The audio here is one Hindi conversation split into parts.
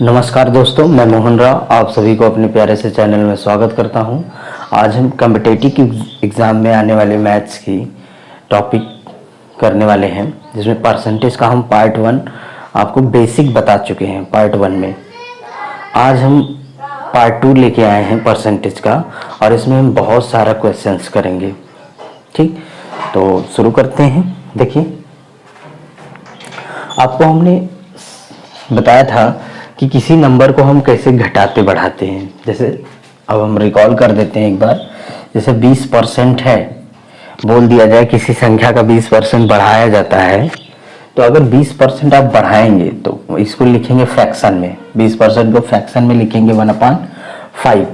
नमस्कार दोस्तों, मैं मोहन राव आप सभी को अपने प्यारे से चैनल में स्वागत करता हूं। आज हम कॉम्पिटिटिव एग्ज़ाम में आने वाले मैथ्स की टॉपिक करने वाले हैं, जिसमें परसेंटेज का हम पार्ट 1 आपको बेसिक बता चुके हैं पार्ट 1 में। आज हम पार्ट 2 लेके आए हैं परसेंटेज का, और इसमें हम बहुत सारा क्वेश्चंस करेंगे। ठीक, तो शुरू करते हैं। देखिए, आपको हमने बताया था कि किसी नंबर को हम कैसे घटाते बढ़ाते हैं। जैसे अब हम रिकॉल कर देते हैं एक बार। जैसे 20% है, बोल दिया जाए किसी संख्या का 20% बढ़ाया जाता है, तो अगर 20% आप बढ़ाएंगे तो इसको लिखेंगे फ्रैक्शन में। 20% को फ्रैक्शन में लिखेंगे 1/5।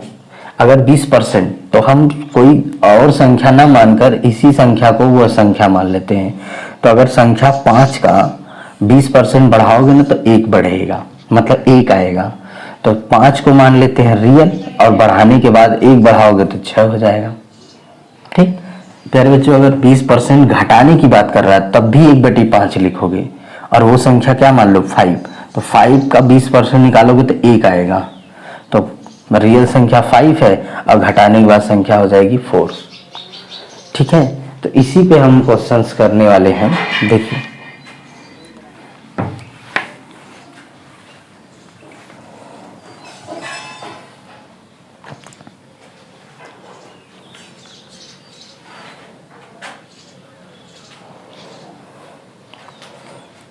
अगर 20%, तो हम कोई और संख्या ना मानकर इसी संख्या को वह संख्या मान लेते हैं। तो अगर संख्या 5 का 20% बढ़ाओगे ना, तो 1 बढ़ेगा, मतलब 1 आएगा। तो 5 को मान लेते हैं रियल, और बढ़ाने के बाद 1 बढ़ाओगे तो 6 हो जाएगा। ठीक प्यारे बच्चों, अगर 20% घटाने की बात कर रहा है तब भी 1/5 लिखोगे, और वो संख्या क्या मान लो 5, तो 5 का 20% निकालोगे तो 1 आएगा। तो रियल संख्या 5 है, और घटाने के बाद संख्या हो जाएगी 4। ठीक है, तो इसी पे हम क्वेश्चंस करने वाले हैं। देखिए,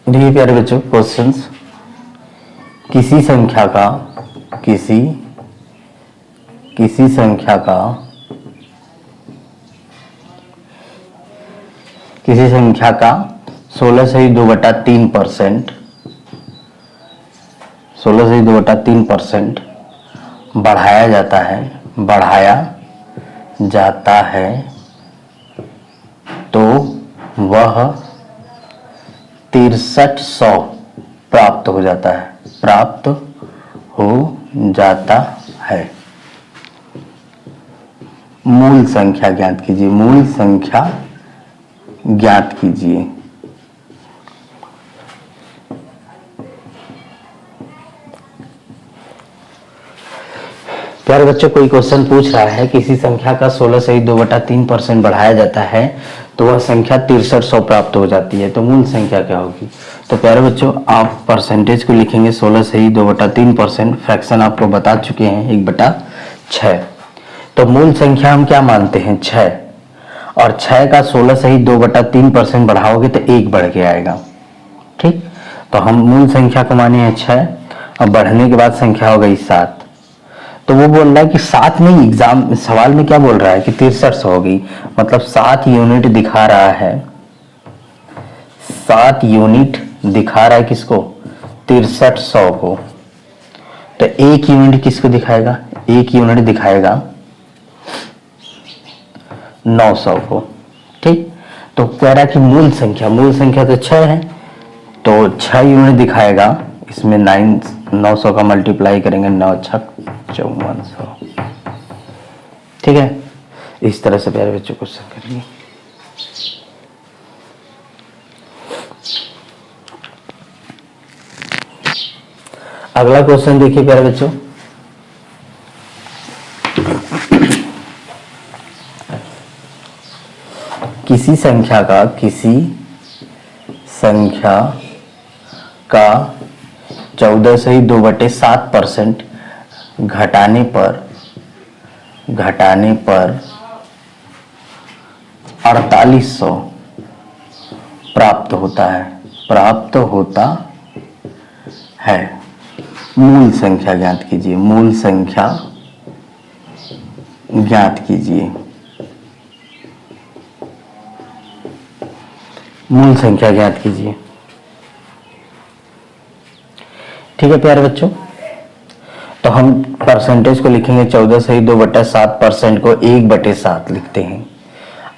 देखिए प्यारे बच्चों, क्वेश्चंस। किसी संख्या का 16 से 2/3% 16 से 2/3% बढ़ाया जाता है, तो वह 6300 प्राप्त हो जाता है। मूल संख्या ज्ञात कीजिए। प्यारे बच्चों, कोई क्वेश्चन पूछ रहा है किसी संख्या का 16 से 2/3% बढ़ाया जाता है, तो वह संख्या 6300 प्राप्त हो जाती है। तो मूल संख्या क्या होगी? तो प्यारे बच्चों, आप परसेंटेज को लिखेंगे 16 से 2/3%। फ्रैक्शन आपको बता चुके हैं 1/6। तो मूल संख्या हम क्या मानते हैं? 6। और 6 का 16 से 2/3% बढ़ाओगे तो 1 बढ़ के आएगा। ठीक, तो हम मूल संख्या को माने हैं 6, और बढ़ने के बाद संख्या हो गई 7। तो वो बोल रहा है कि 7 नहीं, एग्जाम सवाल में क्या बोल रहा है कि 6300 हो गई, मतलब 7 यूनिट दिखा रहा है। 7 यूनिट दिखा रहा है किसको? 6300 को। तो 1 यूनिट किसको दिखाएगा? 1 यूनिट दिखाएगा 900 को। ठीक, तो कह रहा है कि मूल संख्या तो 6 है, तो 6 यूनिट दिखाएगा। इसमें 900 का मल्टीप्लाई करेंगे, 9 छक 5400। ठीक है, इस तरह से प्यारे बच्चों क्वेश्चन करेंगे। अगला क्वेश्चन देखिए प्यारे बच्चों। किसी संख्या का 14 से 2/7% घटाने पर 4800 प्राप्त होता है। मूल संख्या ज्ञात कीजिए। मूल संख्या ज्ञात कीजिए। ठीक है प्यारे बच्चों, तो हम परसेंटेज को लिखेंगे 14 से 2/7% को 1/7 लिखते हैं।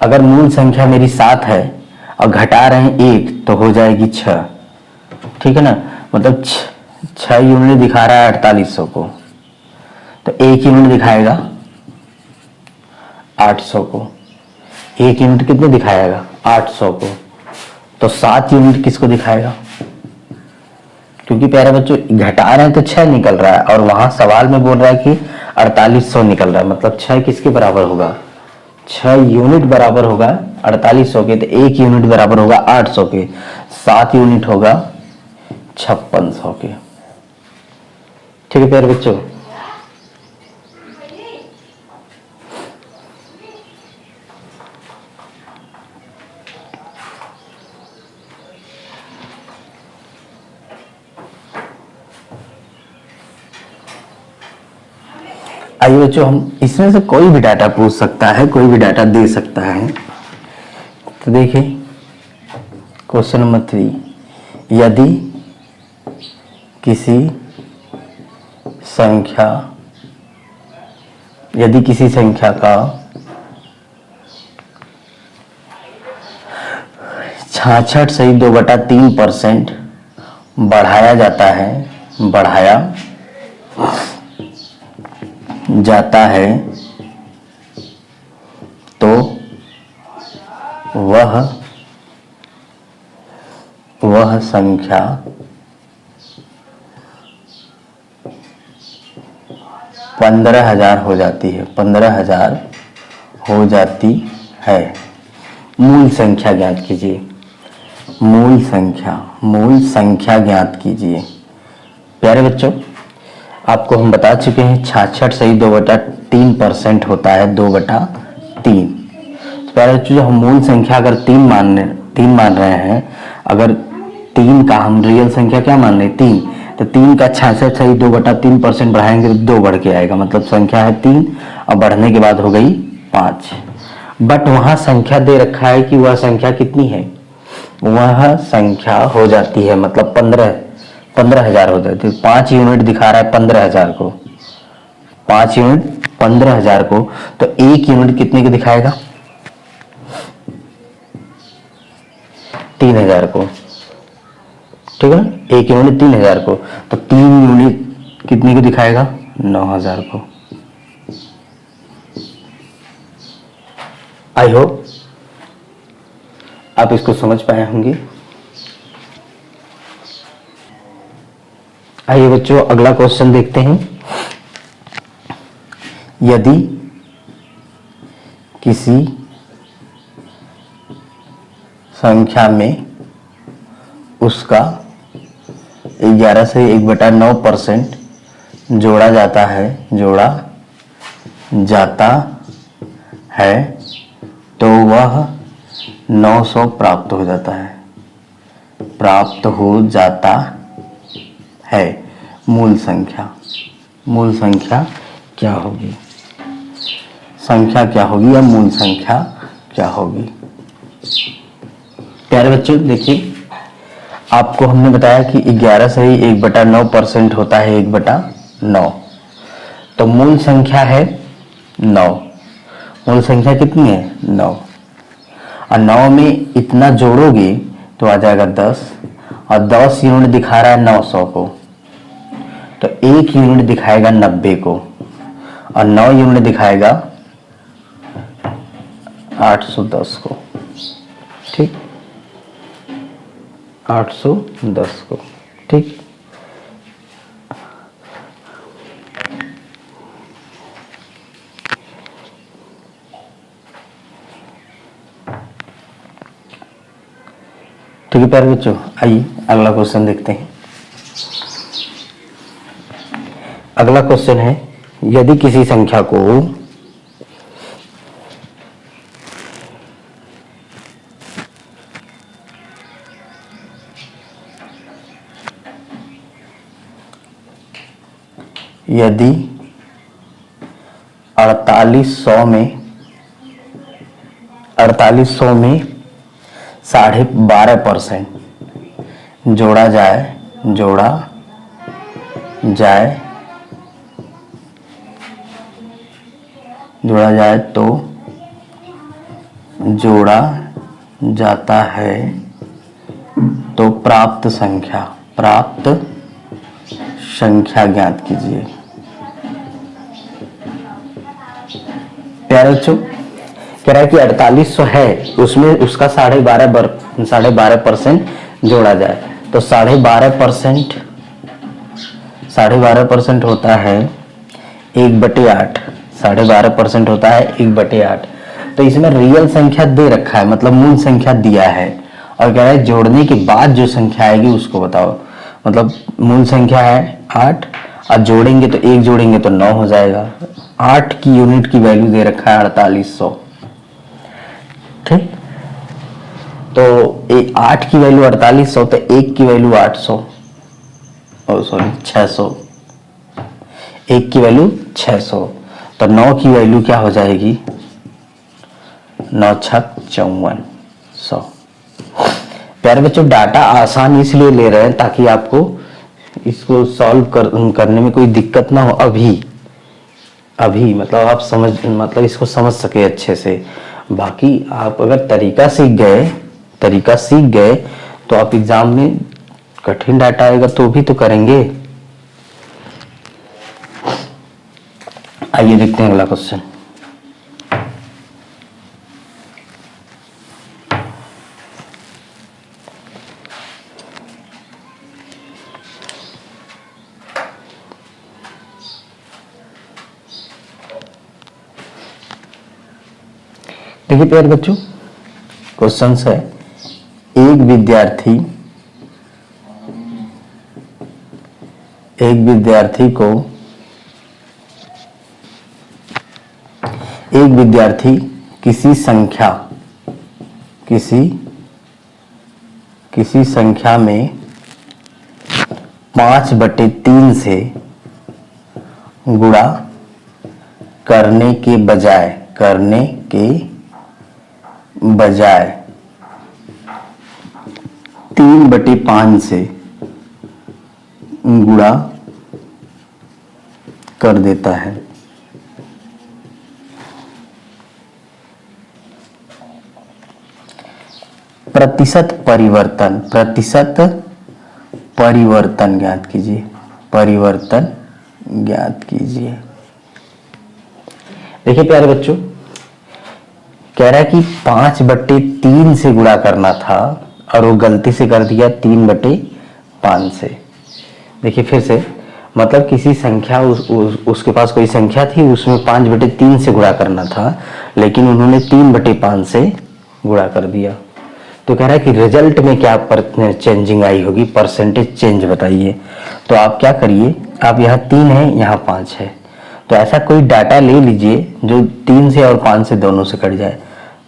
अगर मूल संख्या मेरी 7 है और घटा रहे हैं 1, तो हो जाएगी 6। ठीक है ना, मतलब 6 यूनिट दिखा रहा है 4800 को, तो 1 यूनिट दिखाएगा 800 को। 1 यूनिट कितने दिखाएगा? 800 को। तो 7 यूनिट किसको दिखाएगा? क्योंकि प्यारे बच्चों घटा रहे हैं तो 6 निकल रहा है, और वहां सवाल में बोल रहा है कि 4800 निकल रहा है, मतलब 6 किसके बराबर होगा, 6 यूनिट बराबर होगा 4800 के, तो 1 यूनिट बराबर होगा 800 के, 7 यूनिट होगा 5600 के। ठीक है प्यारे बच्चों। आइए बच्चों, हम इसमें से कोई भी डाटा पूछ सकता है, कोई भी डाटा दे सकता है। तो देखिए क्वेश्चन नंबर 3, यदि किसी संख्या का 66.2/3% बढ़ाया जाता है तो वह संख्या 15,000 हो जाती है, 15,000 हो जाती है। मूल संख्या ज्ञात कीजिए, मूल संख्या ज्ञात कीजिए। प्यारे बच्चों, आपको हम बता चुके हैं 66.2/3% होता है 2/3। प्यारे बच्चों, जो हम मूल संख्या अगर 3 मान रहे हैं, अगर 3 का हम रियल संख्या क्या मान रहे हैं 3, तो 3 का 66.2/3% बढ़ाएंगे तो 2 बढ़ के आएगा, मतलब संख्या है 3 और बढ़ने के बाद हो गई 5। बट वहां संख्या दे रखा है कि वह संख्या कितनी है, वह संख्या हो जाती है मतलब 15,000 हो जाती है। 5 यूनिट दिखा रहा है 15,000 को, 5 यूनिट 15,000 को, तो 1 यूनिट कितने को दिखाएगा, 3,000 को। ठीक है, 1 यूनिट 3,000 को, तो 3 यूनिट कितने को दिखाएगा, 9,000 को। आई होप आप इसको समझ पाए होंगे। आइए बच्चों, अगला क्वेश्चन देखते हैं। यदि किसी संख्या में उसका 11 से 1/9% जोड़ा जाता है तो वह 900 प्राप्त हो जाता है। मूल संख्या क्या होगी, या मूल संख्या क्या होगी। प्यारे बच्चों देखिए, आपको हमने बताया कि 11 से 1/9% होता है 1/9, तो मूल संख्या है 9। मूल संख्या कितनी है, 9, और 9 में इतना जोड़ोगे तो आ जाएगा 10, और 10 यूनिट दिखा रहा है 900 को, तो 1 यूनिट दिखाएगा 90 को, और 9 यूनिट दिखाएगा 810 को। ठीक, 810 को। ठीक, ठीक है प्यारे बच्चों, आइए अगला क्वेश्चन देखते हैं। अगला क्वेश्चन है, यदि किसी संख्या को यदि 4800 में 12.5% जोड़ा जाए तो जोड़ा जाता है तो प्राप्त संख्या ज्ञात कीजिए। प्यारे बच्चों, कह रहा है कि 4800 है, उसमें उसका 12.5% जोड़ा जाए, तो 12.5% 12.5% होता है 1/8, 12.5% होता है 1/8। तो इसमें रियल संख्या दे रखा है, मतलब मूल संख्या दिया है, और कह रहा है जोड़ने के बाद जो संख्या आएगी उसको बताओ। मतलब मूल संख्या है 8 और जोड़ेंगे तो 1 जोड़ेंगे तो 9 हो जाएगा। 8 की यूनिट की वैल्यू दे रखा है 4800। ठीक, तो 8 की वैल्यू 4800, तो 1 की वैल्यू 800, सॉरी 600, 1 की वैल्यू 600, तो 9 की वैल्यू क्या हो जाएगी, 9 छक 54, 100। प्यारे बच्चों, डाटा आसान इसलिए ले रहे हैं ताकि आपको इसको सॉल्व करने में कोई दिक्कत ना हो। अभी मतलब आप मतलब इसको समझ सके अच्छे से। बाकी आप अगर तरीका सीख गए तो आप एग्जाम में कठिन डाटा आएगा तो भी तो करेंगे। आइए देखते हैं अगला क्वेश्चन। देखिए प्यारे बच्चों, क्वेश्चन है, एक विद्यार्थी किसी संख्या में 5/3 से गुणा करने के बजाय 3/5 से गुणा कर देता है। प्रतिशत परिवर्तन ज्ञात कीजिए। देखिए प्यारे बच्चों, कह रहा है कि 5/3 से गुणा करना था और वो गलती से कर दिया 3/5 से। देखिए फिर से, मतलब किसी संख्या उसके पास कोई संख्या थी, उसमें 5/3 से गुणा करना था, लेकिन उन्होंने 3/5 से गुणा कर दिया। तो कह रहा है कि रिजल्ट में क्या चेंजिंग आई होगी, परसेंटेज चेंज बताइए। तो आप क्या करिए, आप यहाँ 3 है, यहाँ 5 है, तो ऐसा कोई डाटा ले लीजिए जो 3 से और 5 से दोनों से कट जाए।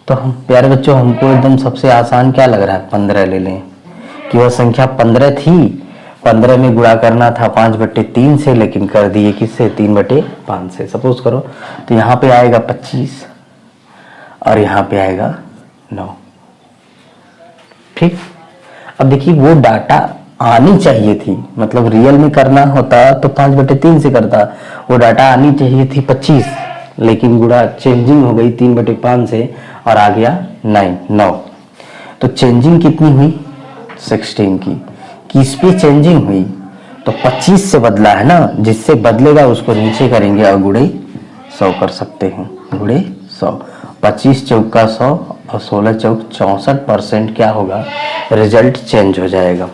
तो हम प्यारे बच्चों, हमको एकदम सबसे आसान क्या लग रहा है, 15 ले लें, कि वह संख्या 15 थी, 15 में गुणा करना था 5/3 से, लेकिन कर दिए किससे, 3/5 से। सपोज करो तो यहाँ पे आएगा 25 और यहाँ पे आएगा 9। ठीक, अब देखिए वो डाटा आनी चाहिए थी, मतलब रियल में करना होता तो 5/3 से करता, वो डाटा आनी चाहिए थी 25, लेकिन गुणा चेंजिंग हो गई 3/5 से और आ गया 9। तो चेंजिंग कितनी हुई, 16 की। किस पे चेंजिंग हुई, तो 25 से बदला है ना, जिससे बदलेगा उसको नीचे करेंगे और गुणे 100 कर सकते हैं, गुणे 100। 25 चौका 100 और 16 चौक 64% क्या होगा, रिजल्ट चेंज हो जाएगा।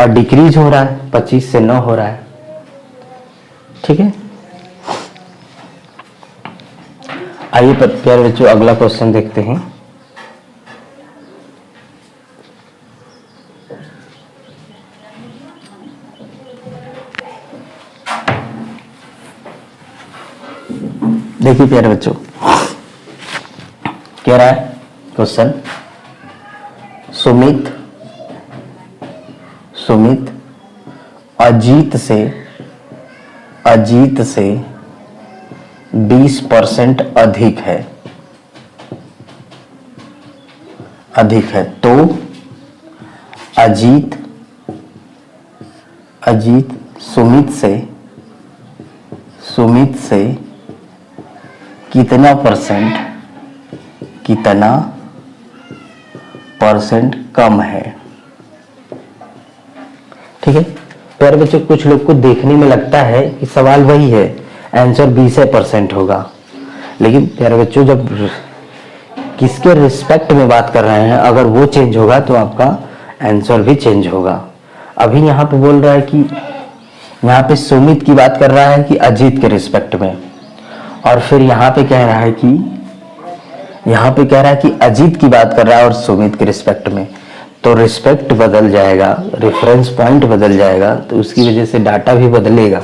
और डिक्रीज हो रहा है, 25 से 9 हो रहा है। ठीक है, आइए प्यारे बच्चों अगला क्वेश्चन देखते हैं। देखिए प्यारे बच्चों, कह रहा है क्वेश्चन, सुमित अजीत से 20% अधिक है, तो अजीत सुमित से कितना परसेंट कम है। ठीक है प्यारे बच्चों, कुछ लोग को देखने में लगता है कि सवाल वही है, आंसर 20% होगा, लेकिन प्यारे बच्चों जब किसके रिस्पेक्ट में बात कर रहे हैं, अगर वो चेंज होगा तो आपका आंसर भी चेंज होगा। अभी यहाँ पे बोल रहा है कि यहाँ पे सुमित की बात कर रहा है कि अजीत के रिस्पेक्ट में, और फिर यहाँ पे कह रहा है कि अजीत की बात कर रहा है और सुमित के रिस्पेक्ट में, तो रिस्पेक्ट बदल जाएगा, रेफरेंस पॉइंट बदल जाएगा, तो उसकी वजह से डाटा भी बदलेगा।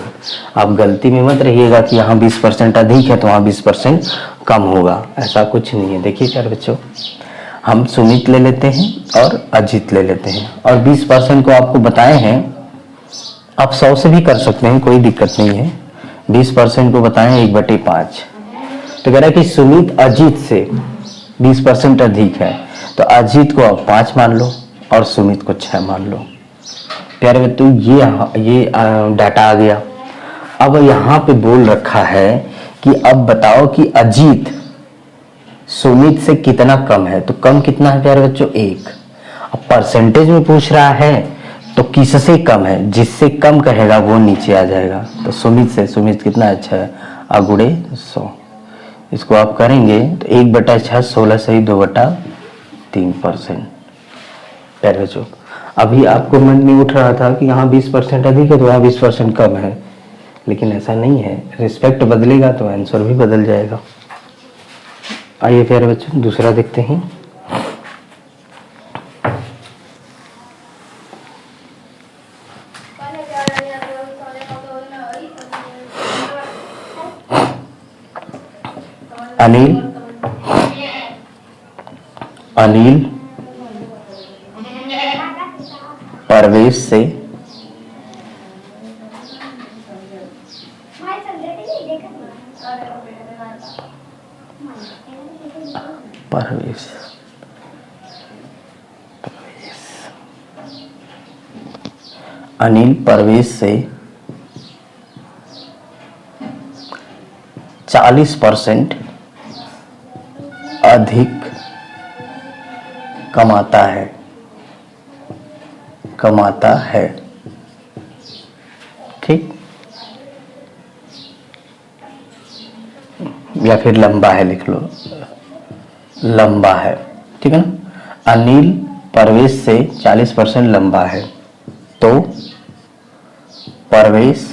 आप गलती में मत रहिएगा कि यहाँ 20% अधिक है तो वहाँ 20% कम होगा, ऐसा कुछ नहीं है। देखिए यार बच्चों, हम सुमित ले लेते हैं और अजीत ले लेते हैं, और 20% को आपको बताए हैं, आप 100 से भी कर सकते हैं, कोई दिक्कत नहीं है। 20% को बताए हैं 1/5, तो कह रहा है कि सुमित अजीत से 20% अधिक है, तो अजीत को आप 5 मान लो और सुमित को 6 मान लो। प्यारे बच्चों, ये डाटा आ गया। अब यहाँ पे बोल रखा है कि अब बताओ कि अजीत सुमित से कितना कम है, तो कम कितना है प्यारे बच्चों? 1। अब परसेंटेज में पूछ रहा है तो किससे कम है, जिससे कम कहेगा वो नीचे आ जाएगा। तो सुमित से, सुमित कितना अच्छा है, अगुड़े 100, इसको आप करेंगे तो 1/6 16 सही 2/3%। प्यारे बच्चों, अभी आपको मन में उठ रहा था कि यहाँ 20% अधिक है तो वहाँ 20% कम है, लेकिन ऐसा नहीं है। रिस्पेक्ट बदलेगा तो आंसर भी बदल जाएगा। आइए प्यारे बच्चों, दूसरा देखते हैं। अनिल परवेश से अनिल परवेश से 40% अधिक कमाता है। ठीक, या फिर लंबा है लिख लो, लंबा है, ठीक है ना। अनिल परवेश से 40% लंबा है, तो परवेश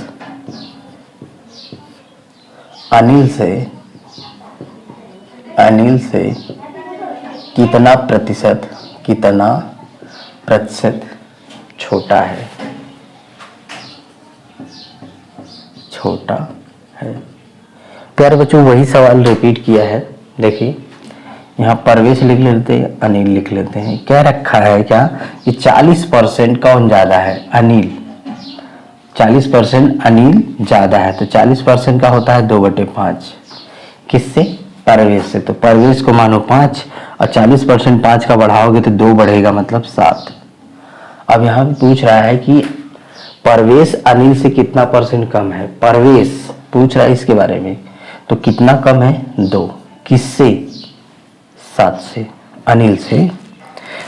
अनिल से कितना प्रतिशत छोटा है। प्यारे बच्चों, वही सवाल रिपीट किया है। देखिए यहाँ परवेश लिख लेते हैं, अनिल लिख लेते हैं। क्या रखा है क्या कि 40% कौन ज्यादा है? अनिल। 40% अनिल ज्यादा है, तो 40% का होता है 2/5। किससे? परवेश से। तो परवेश को मानो 5, और 40% 5 का बढ़ाओगे तो 2 बढ़ेगा, मतलब 7। अब यहाँ भी पूछ रहा है कि परवेश अनिल से कितना % कम है। परवेश पूछ रहा है इसके बारे में, तो कितना कम है? 2। किससे? 7 से, अनिल से।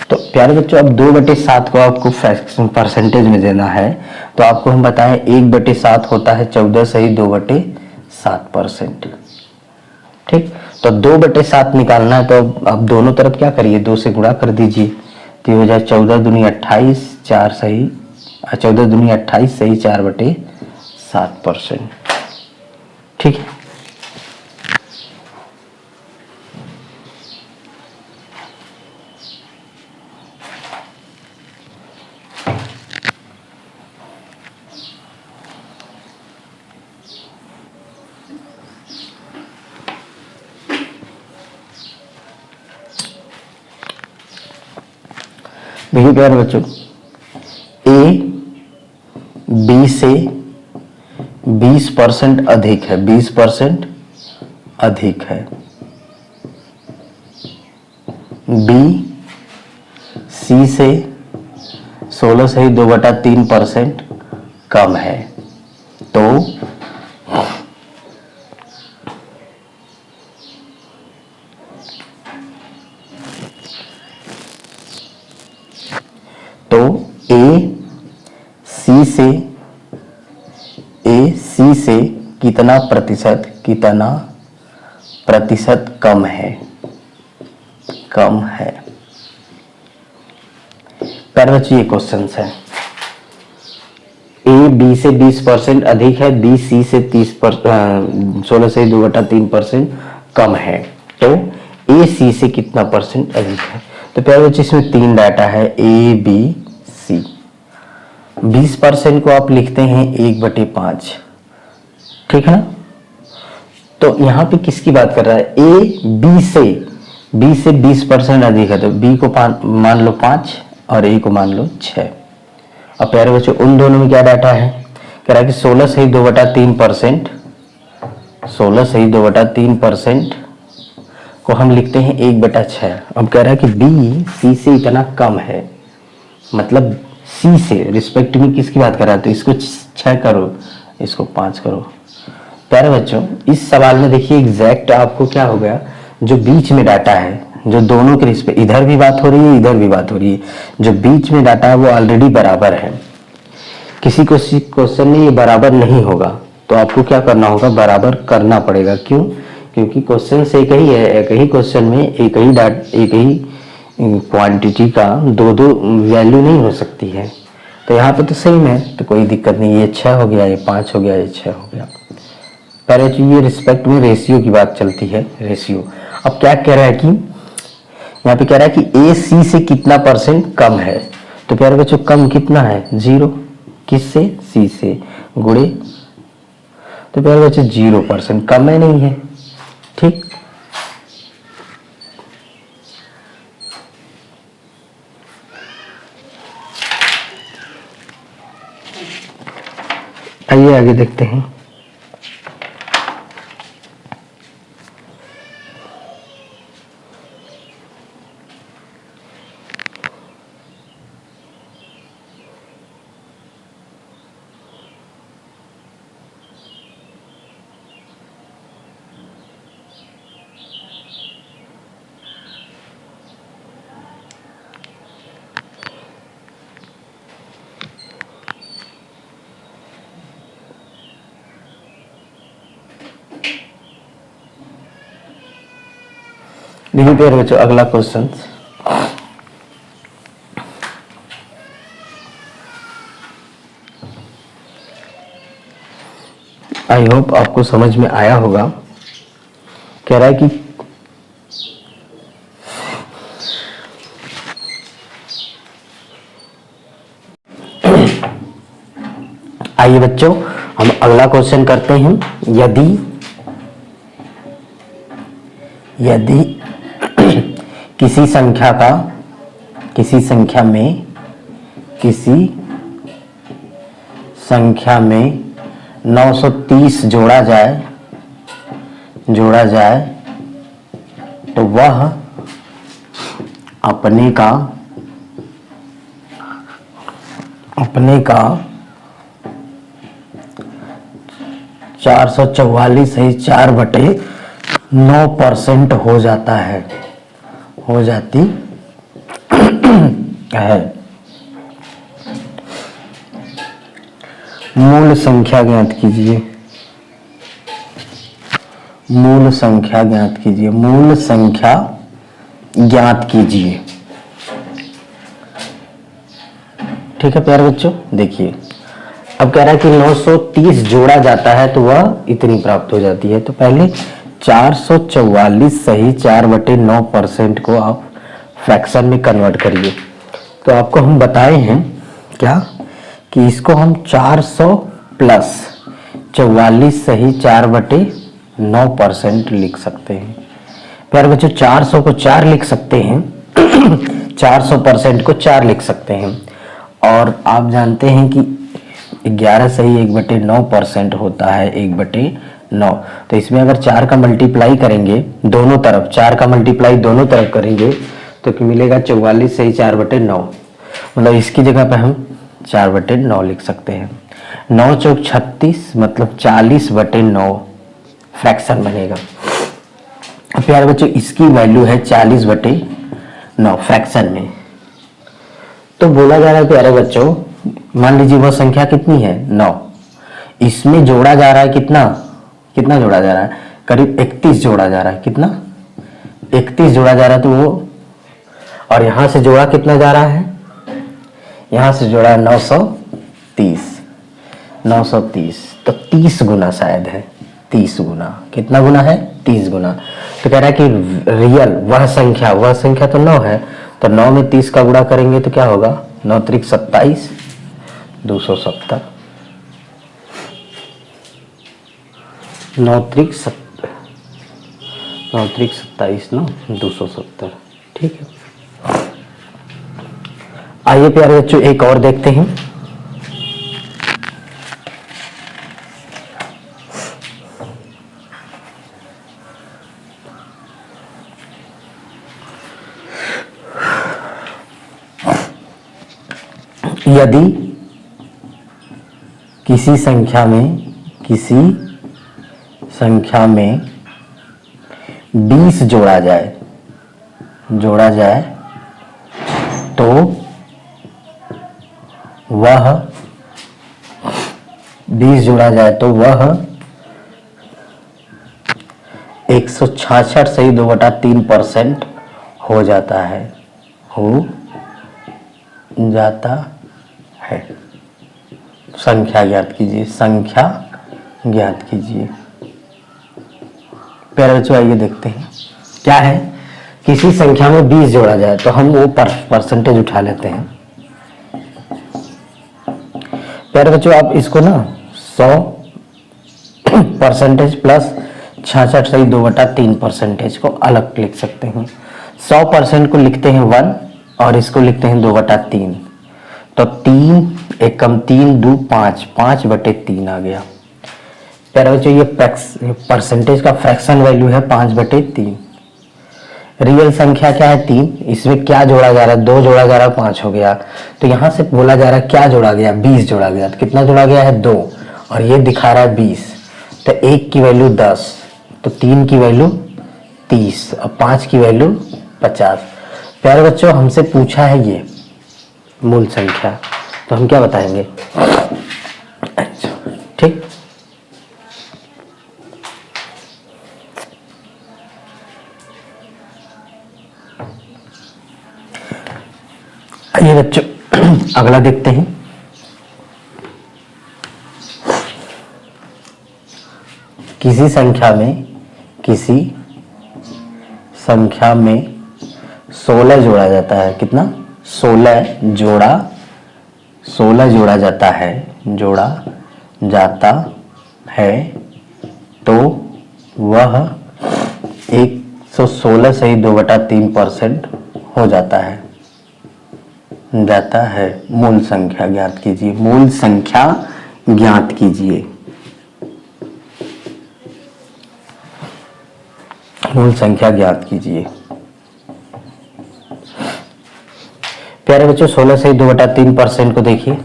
तो प्यारे बच्चों, अब 2/7 को आपको फ्रैक्शन परसेंटेज में देना है, तो आपको हम बताएं 1/7 होता है 14 सही 2/7%। ठीक, तो 2/7 निकालना है, तो अब दोनों तरफ क्या करिए, 2 से गुणा कर दीजिए, तो ये हो जाए 14 दूनी 28, 4 सही 14 दूनी 28 सही 4/7%। ठीक है। देखिए प्यारे बच्चों, ए बी से 20% अधिक है, 20% अधिक है। बी सी से 16 सही 2/3% कम है, तो ए सी से कितना प्रतिशत कम है। प्यारे बच्चों, ये क्वेश्चन है। ए बी से 20% अधिक है, बी सी से 16 से 2/3% कम है, तो ए सी से कितना परसेंट अधिक है। तो प्यारे बच्चे इसमें 3 डाटा है, ए बी सी। 20% को आप लिखते हैं 1/5, ठीक है ना। तो यहाँ पे किसकी बात कर रहा है, ए बी से 20% अधिक है, तो बी को मान लो 5 और ए को मान लो 6। अब प्यारे बच्चों उन दोनों में क्या डाटा है, कह रहा है कि 16 से 2/3%, 16 से 2/3% को हम लिखते हैं 1/6। अब कह रहा है कि बी सी से इतना कम है, मतलब सी से रिस्पेक्ट में किसकी बात कर रहा है, तो इसको 6 करो, इसको 5 करो। प्यारे बच्चों इस सवाल में देखिए एग्जैक्ट आपको क्या हो गया, जो बीच में डाटा है, जो दोनों के रिस्पेक्ट, इधर भी बात हो रही है इधर भी बात हो रही है, जो बीच में डाटा है वो ऑलरेडी बराबर है। किसी क्वेश्चन में ये बराबर नहीं होगा तो आपको क्या करना होगा, बराबर करना पड़ेगा। क्यों, क्योंकि क्वेश्चन से एक ही है, एक ही क्वेश्चन में एक ही क्वांटिटी का दो वैल्यू नहीं हो सकती है। तो यहाँ पे तो सेम है, तो कोई दिक्कत नहीं, ये 6 हो गया, ये 5 हो गया, ये 6 हो गया। पहले तो ये रिस्पेक्ट में रेशियो की बात चलती है, रेशियो। अब क्या कह रहा है कि यहाँ पे कह रहा है कि ए सी से कितना परसेंट कम है, तो प्यारे बच्चों कम कितना है, 0, किससे, सी से, गुणे, तो प्यारे बच्चों 0%, कम है नहीं है, ठीक। आइए आगे देखते हैं। देखिए प्यारे बच्चों अगला क्वेश्चन, आई होप आपको समझ में आया होगा। कह रहा है कि आइए बच्चों हम अगला क्वेश्चन करते हैं। यदि किसी संख्या में 930 जोड़ा जाए तो वह अपने का 444 सही 4/9% हो जाती है। मूल संख्या ज्ञात कीजिए। ठीक है प्यारे बच्चों, देखिए अब कह रहा है कि 930 जोड़ा जाता है तो वह इतनी प्राप्त हो जाती है। तो पहले 444 सही 4/9% को आप फ्रैक्शन में कन्वर्ट करिए। तो आपको हम बताए हैं क्या कि इसको हम 400 प्लस 44 सही 4/9% लिख सकते हैं। प्यारे बच्चों 400 को 4 लिख सकते हैं 400% को 4 लिख सकते हैं। और आप जानते हैं कि 11 सही 1/9% होता है 1/9। तो इसमें अगर 4 का मल्टीप्लाई करेंगे दोनों तरफ, 4 का मल्टीप्लाई दोनों तरफ करेंगे तो मिलेगा 44 सही 4/9। मतलब इसकी जगह पे हम 4/9 लिख सकते हैं। 9 चौक 36 मतलब 40/9 फ्रैक्शन बनेगा। प्यारे बच्चों इसकी वैल्यू है 40/9 फ्रैक्शन में। तो बोला जा रहा है प्यारे बच्चों, मान लीजिए वह संख्या कितनी है 9, इसमें जोड़ा जा रहा है कितना जोड़ा जा रहा है, करीब 31 जोड़ा जा रहा है। कितना 31 जोड़ा जा रहा है। तो वो और यहां से जोड़ा कितना जा रहा है, यहां से जोड़ा 930। 930, तो 30 गुना शायद है, 30 गुना। कितना गुना है? 30 गुना। तो कह रहा है कि रियल वह संख्या तो 9 है, तो 9 में 30 का गुणा करेंगे तो क्या होगा? 9 त्रिक 27, 270। 9 त्रिक 27 ना 270। ठीक है, आइए प्यारे बच्चों एक और देखते हैं। यदि किसी संख्या में 20 जोड़ा जाए तो वह 166 सही 2/3% हो जाता है। संख्या ज्ञात कीजिए। प्यारे बच्चों आइए देखते हैं क्या है। किसी संख्या में 20 जोड़ा जाए तो हम वो परसेंटेज उठा लेते हैं। प्यारे बच्चों आप इसको ना 100% प्लस 66 सही 2/3% को अलग लिख सकते हैं। 100% को लिखते हैं 1 और इसको लिखते हैं 2/3। तो 3 एक कम 3 2 5, 5/3 आ गया। प्यारे बच्चों ये परसेंटेज का फ्रैक्शन वैल्यू है 5/3। रियल संख्या क्या है? 3। इसमें क्या जोड़ा जा रहा है? 2 जोड़ा जा रहा है, 5 हो गया। तो यहां से बोला जा रहा है क्या जोड़ा गया? 20 जोड़ा गया। तो कितना जोड़ा गया है? 2, और ये दिखा रहा है 20। तो 1 की वैल्यू 10, तो 3 की वैल्यू 30 और 5 की वैल्यू 50। प्यारे बच्चों हमसे पूछा है ये मूल संख्या, तो हम क्या बताएंगे? अच्छा ठीक, आइए बच्चों अगला देखते हैं। किसी संख्या में 16 जोड़ा जाता है। कितना? 16 जोड़ा जाता है तो वह 116 सही 2/3% हो जाता है। मूल संख्या ज्ञात कीजिए। मूल संख्या ज्ञात कीजिए। प्यारे बच्चों 16 सही 2/3% को देखिए।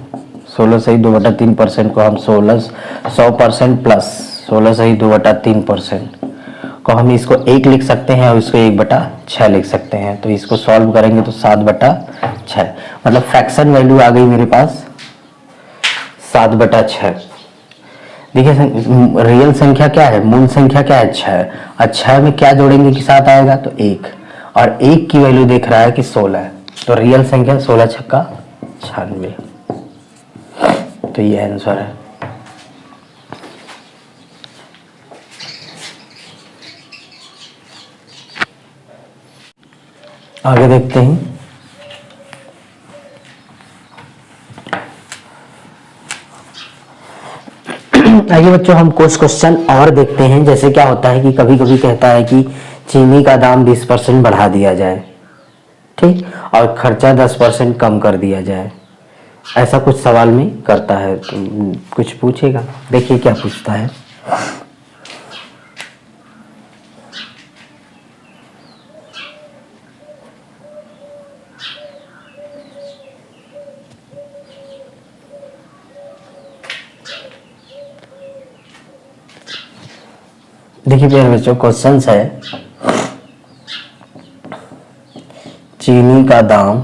16 सही 2/3% को हम 100% प्लस 16 सही 2/3% को हम इसको 1 लिख सकते हैं और इसको 1/6 लिख सकते हैं। तो इसको सॉल्व करेंगे तो 7/6, मतलब फ्रैक्शन वैल्यू आ गई मेरे पास 7/6। देखिए रियल संख्या क्या है? मूल संख्या क्या है? 6। और 6 में क्या जोड़ेंगे कि 7 आएगा? तो 1, और 1 की वैल्यू देख रहा है कि 16 है, तो रियल संख्या 16 छक्का 96। तो ये आंसर है। आगे देखते हैं। आइए बच्चों हम कुछ क्वेश्चन और देखते हैं। जैसे क्या होता है कि कभी कभी कहता है कि चीनी का दाम 20% बढ़ा दिया जाए, ठीक, और खर्चा 10% कम कर दिया जाए। ऐसा कुछ सवाल में करता है, तो कुछ पूछेगा। देखिए क्या पूछता है। देखिए प्यारे बच्चों क्वेश्चन है, चीनी का दाम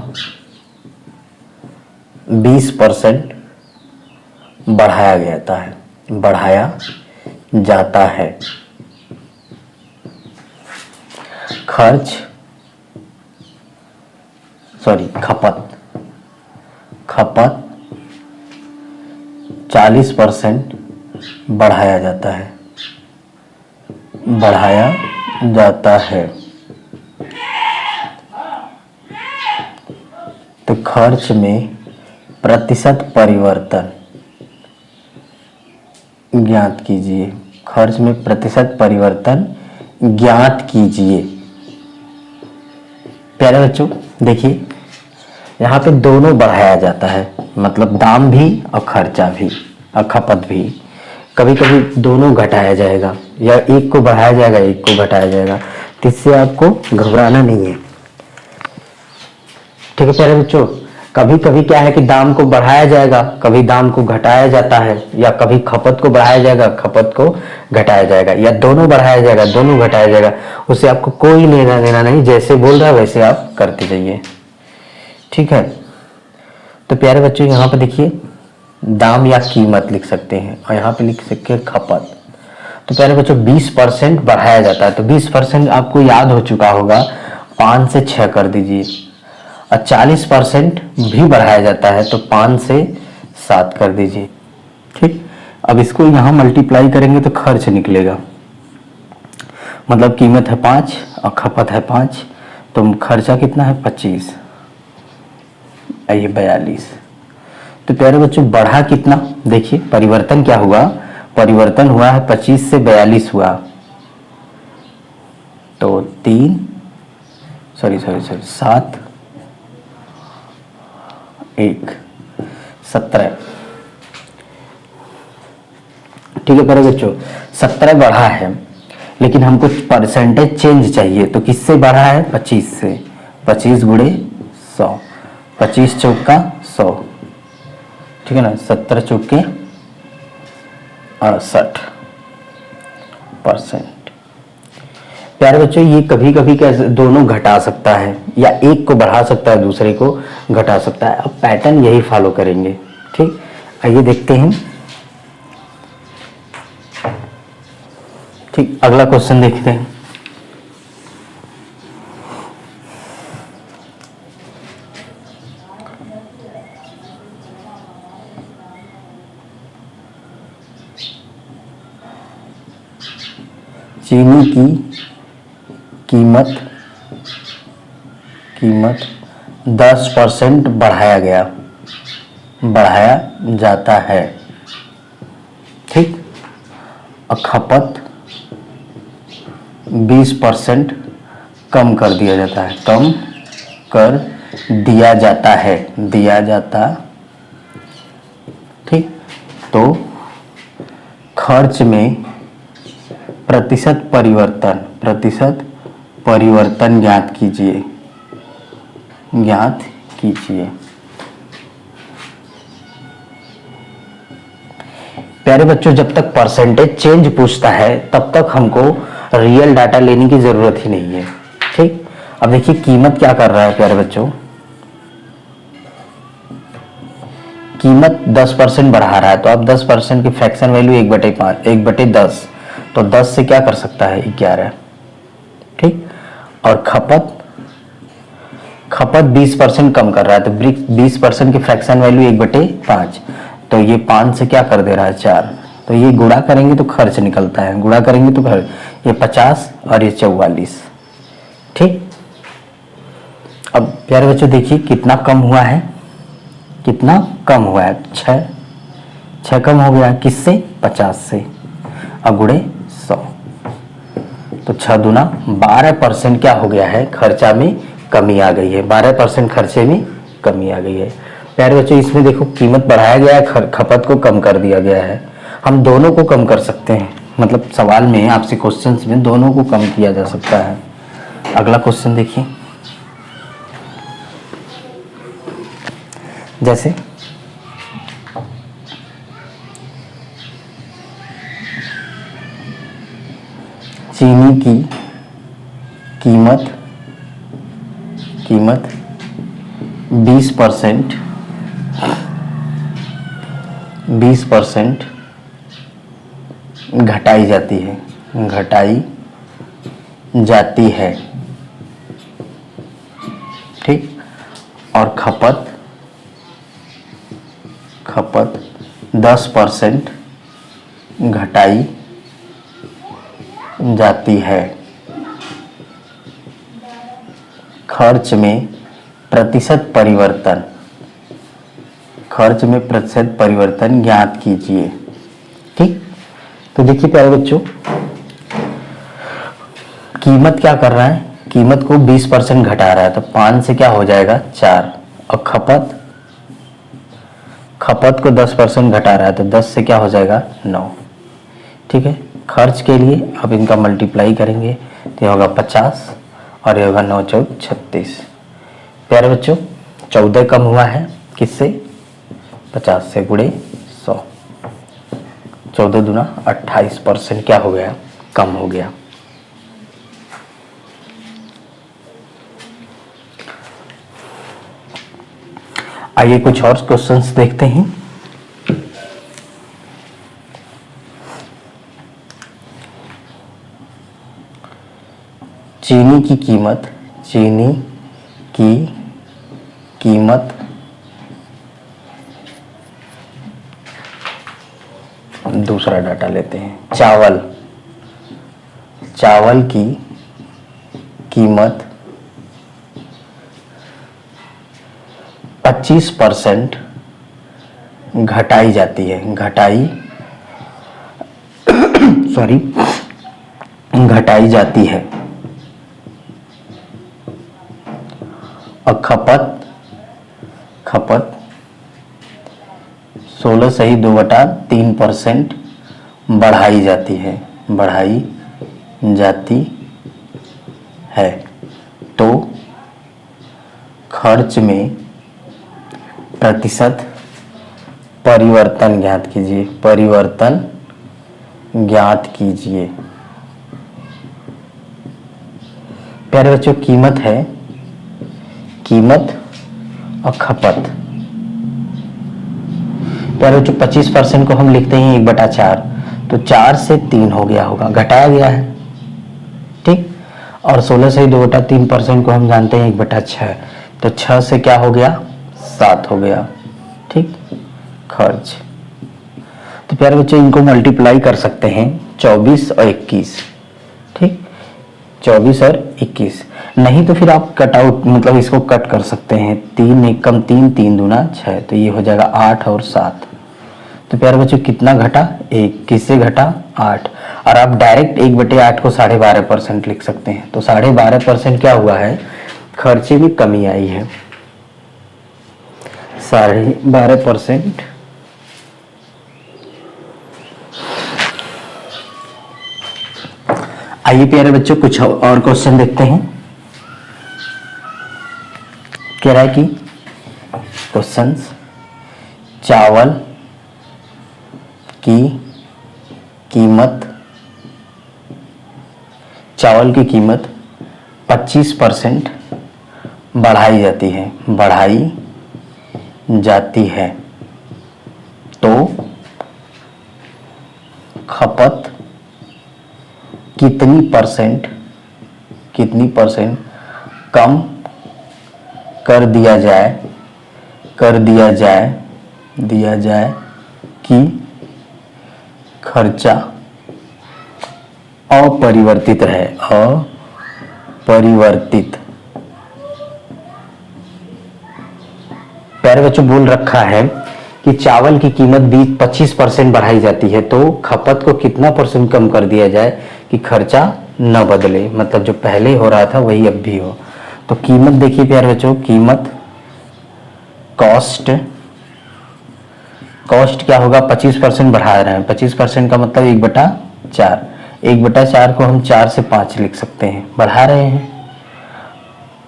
20% बढ़ाया जाता है। खपत 40% बढ़ाया जाता है, बढ़ाया जाता है। तो खर्च में प्रतिशत परिवर्तन ज्ञात कीजिए, खर्च में प्रतिशत परिवर्तन ज्ञात कीजिए। प्यारे बच्चों देखिए, यहाँ पे दोनों बढ़ाया जाता है, मतलब दाम भी और खर्चा भी और खपत भी। कभी कभी दोनों घटाया जाएगा, या एक को बढ़ाया जाएगा एक को घटाया जाएगा, तो इससे आपको घबराना नहीं है। ठीक है प्यारे बच्चों, कभी कभी क्या है कि दाम को बढ़ाया जाएगा, कभी दाम को घटाया जाता है, या कभी खपत को बढ़ाया जाएगा खपत को घटाया जाएगा, या दोनों बढ़ाया जाएगा दोनों घटाया जाएगा। उससे आपको कोई लेना देना नहीं, जैसे बोल रहा है वैसे आप करते जाइए। ठीक है, तो प्यारे बच्चों यहाँ पे देखिए दाम या कीमत लिख सकते हैं, और यहाँ पे लिख सकते हैं खपत। तो प्यारे बच्चों 20% बढ़ाया जाता है, तो 20% आपको याद हो चुका होगा, 5 से 6 कर दीजिए। और 40% भी बढ़ाया जाता है, तो 5 से 7 कर दीजिए। ठीक, अब इसको यहाँ मल्टीप्लाई करेंगे तो खर्च निकलेगा, मतलब कीमत है 5 और खपत है 5, तो खर्चा कितना है 25, ये 42। तो प्यारे बच्चों बढ़ा कितना, देखिए परिवर्तन क्या हुआ, परिवर्तन हुआ है 25 से 42 हुआ, तो 7 1 17। ठीक है प्यारे बच्चों, 17 बढ़ा है, लेकिन हमको परसेंटेज चेंज चाहिए, तो किससे बढ़ा है 25 से। 25 गुणे 100, 25 चौका 100, ठीक है ना, 17 चौके 68%। प्यारे बच्चों ये कभी कभी कैसे दोनों घटा सकता है, या एक को बढ़ा सकता है दूसरे को घटा सकता है। अब पैटर्न यही फॉलो करेंगे। ठीक, आइए देखते हैं। ठीक, अगला क्वेश्चन देखते हैं। चीनी की कीमत 10% बढ़ाया जाता है। ठीक, और खपत 20% कम कर दिया जाता है, कम कर दिया जाता है, दिया जाता। ठीक, तो खर्च में प्रतिशत परिवर्तन ज्ञात कीजिए, ज्ञात कीजिए। प्यारे बच्चों जब तक परसेंटेज चेंज पूछता है तब तक हमको रियल डाटा लेने की जरूरत ही नहीं है। ठीक, अब देखिए कीमत क्या कर रहा है प्यारे बच्चों, कीमत 10% बढ़ा रहा है, तो अब 10% की फ्रैक्शन वैल्यू 1/5 1/10, तो 10 से क्या कर सकता है 11। ठीक, और खपत 20% कम कर रहा है, तो 20% की फ्रैक्शन वैल्यू 1/5, तो ये 5 से क्या कर दे रहा है 4, तो ये गुणा करेंगे तो खर्च निकलता है, गुणा करेंगे तो खर्च, ये 50 और ये 44। ठीक, अब प्यारे बच्चों देखिए कितना कम हुआ है, कितना कम हुआ है, 6 कम हो गया, किससे 50 से, और गुणे 100, तो 6 दूना 12% क्या हो गया है, खर्चा में कमी आ गई है, 12% खर्चे में कमी आ गई है। प्यारे बच्चों इसमें देखो कीमत बढ़ाया गया है, खपत को कम कर दिया गया है, हम दोनों को कम कर सकते हैं, मतलब सवाल में आपसे क्वेश्चंस में दोनों को कम किया जा सकता है। अगला क्वेश्चन देखिए, जैसे चीनी की कीमत 20% घटाई जाती है। ठीक, और खपत 10% घटाई जाती है। खर्च में प्रतिशत परिवर्तन, खर्च में प्रतिशत परिवर्तन ज्ञात कीजिए। ठीक, तो देखिए प्यारे बच्चों, कीमत क्या कर रहा है, कीमत को 20% घटा रहा है, तो 5 से क्या हो जाएगा 4, और खपत को 10% घटा रहा है, तो 10 से क्या हो जाएगा 9। ठीक है, खर्च के लिए अब इनका मल्टीप्लाई करेंगे तो ये होगा 50 और ये होगा 9 चौक 36। प्यारे बच्चों, 14 कम हुआ है किससे, 50 से, गुणे 100, 14 दूना 28% क्या हो गया, कम हो गया। आइए कुछ और क्वेश्चंस देखते हैं। चीनी की कीमत दूसरा डाटा लेते हैं। चावल की कीमत 25% घटाई जाती है, घटाई जाती है, और खपत 16 सही 2/3% बढ़ाई जाती है। तो खर्च में प्रतिशत परिवर्तन ज्ञात कीजिए। प्यारे बच्चों, कीमत है, कीमत और खपत। प्यारे बच्चों, 25% को हम लिखते हैं 1/4, तो 4 से 3 हो गया होगा, घटाया गया है। ठीक, और 16 से 2/3% को हम जानते हैं 1/6, तो 6 से क्या हो गया 7 हो गया। ठीक, खर्च। तो प्यारे बच्चों, इनको मल्टीप्लाई कर सकते हैं 24 और 21। ठीक, 24 और 21, नहीं तो फिर आप कट आउट मतलब इसको कट कर सकते हैं। 3 1 कम 3, 3 दूना 6, तो ये हो जाएगा 8 और 7। तो प्यारे बच्चों, कितना घटा, 1, किससे घटा 8, और आप डायरेक्ट 1/8 को 12.5% लिख सकते हैं। तो 12.5% क्या हुआ है, खर्चे में कमी आई है, 12.5%। आइए प्यारे बच्चों, कुछ और क्वेश्चन देखते हैं। कह रहा है कि क्वेश्चंस, चावल की कीमत 25% बढ़ाई जाती है, तो खपत कितनी परसेंट कम कर दिया जाए कि खर्चा अपरिवर्तित रहे, प्यारे बच्चों, बोल रखा है कि चावल की कीमत 25% बढ़ाई जाती है, तो खपत को कितना परसेंट कम कर दिया जाए कि खर्चा न बदले, मतलब जो पहले हो रहा था वही अब भी हो। तो कीमत देखिए प्यारे बच्चों, कीमत कॉस्ट क्या होगा, 25% बढ़ा रहे हैं, 25% का मतलब 1/4, 1/4 को हम 4 से 5 लिख सकते हैं, बढ़ा रहे हैं।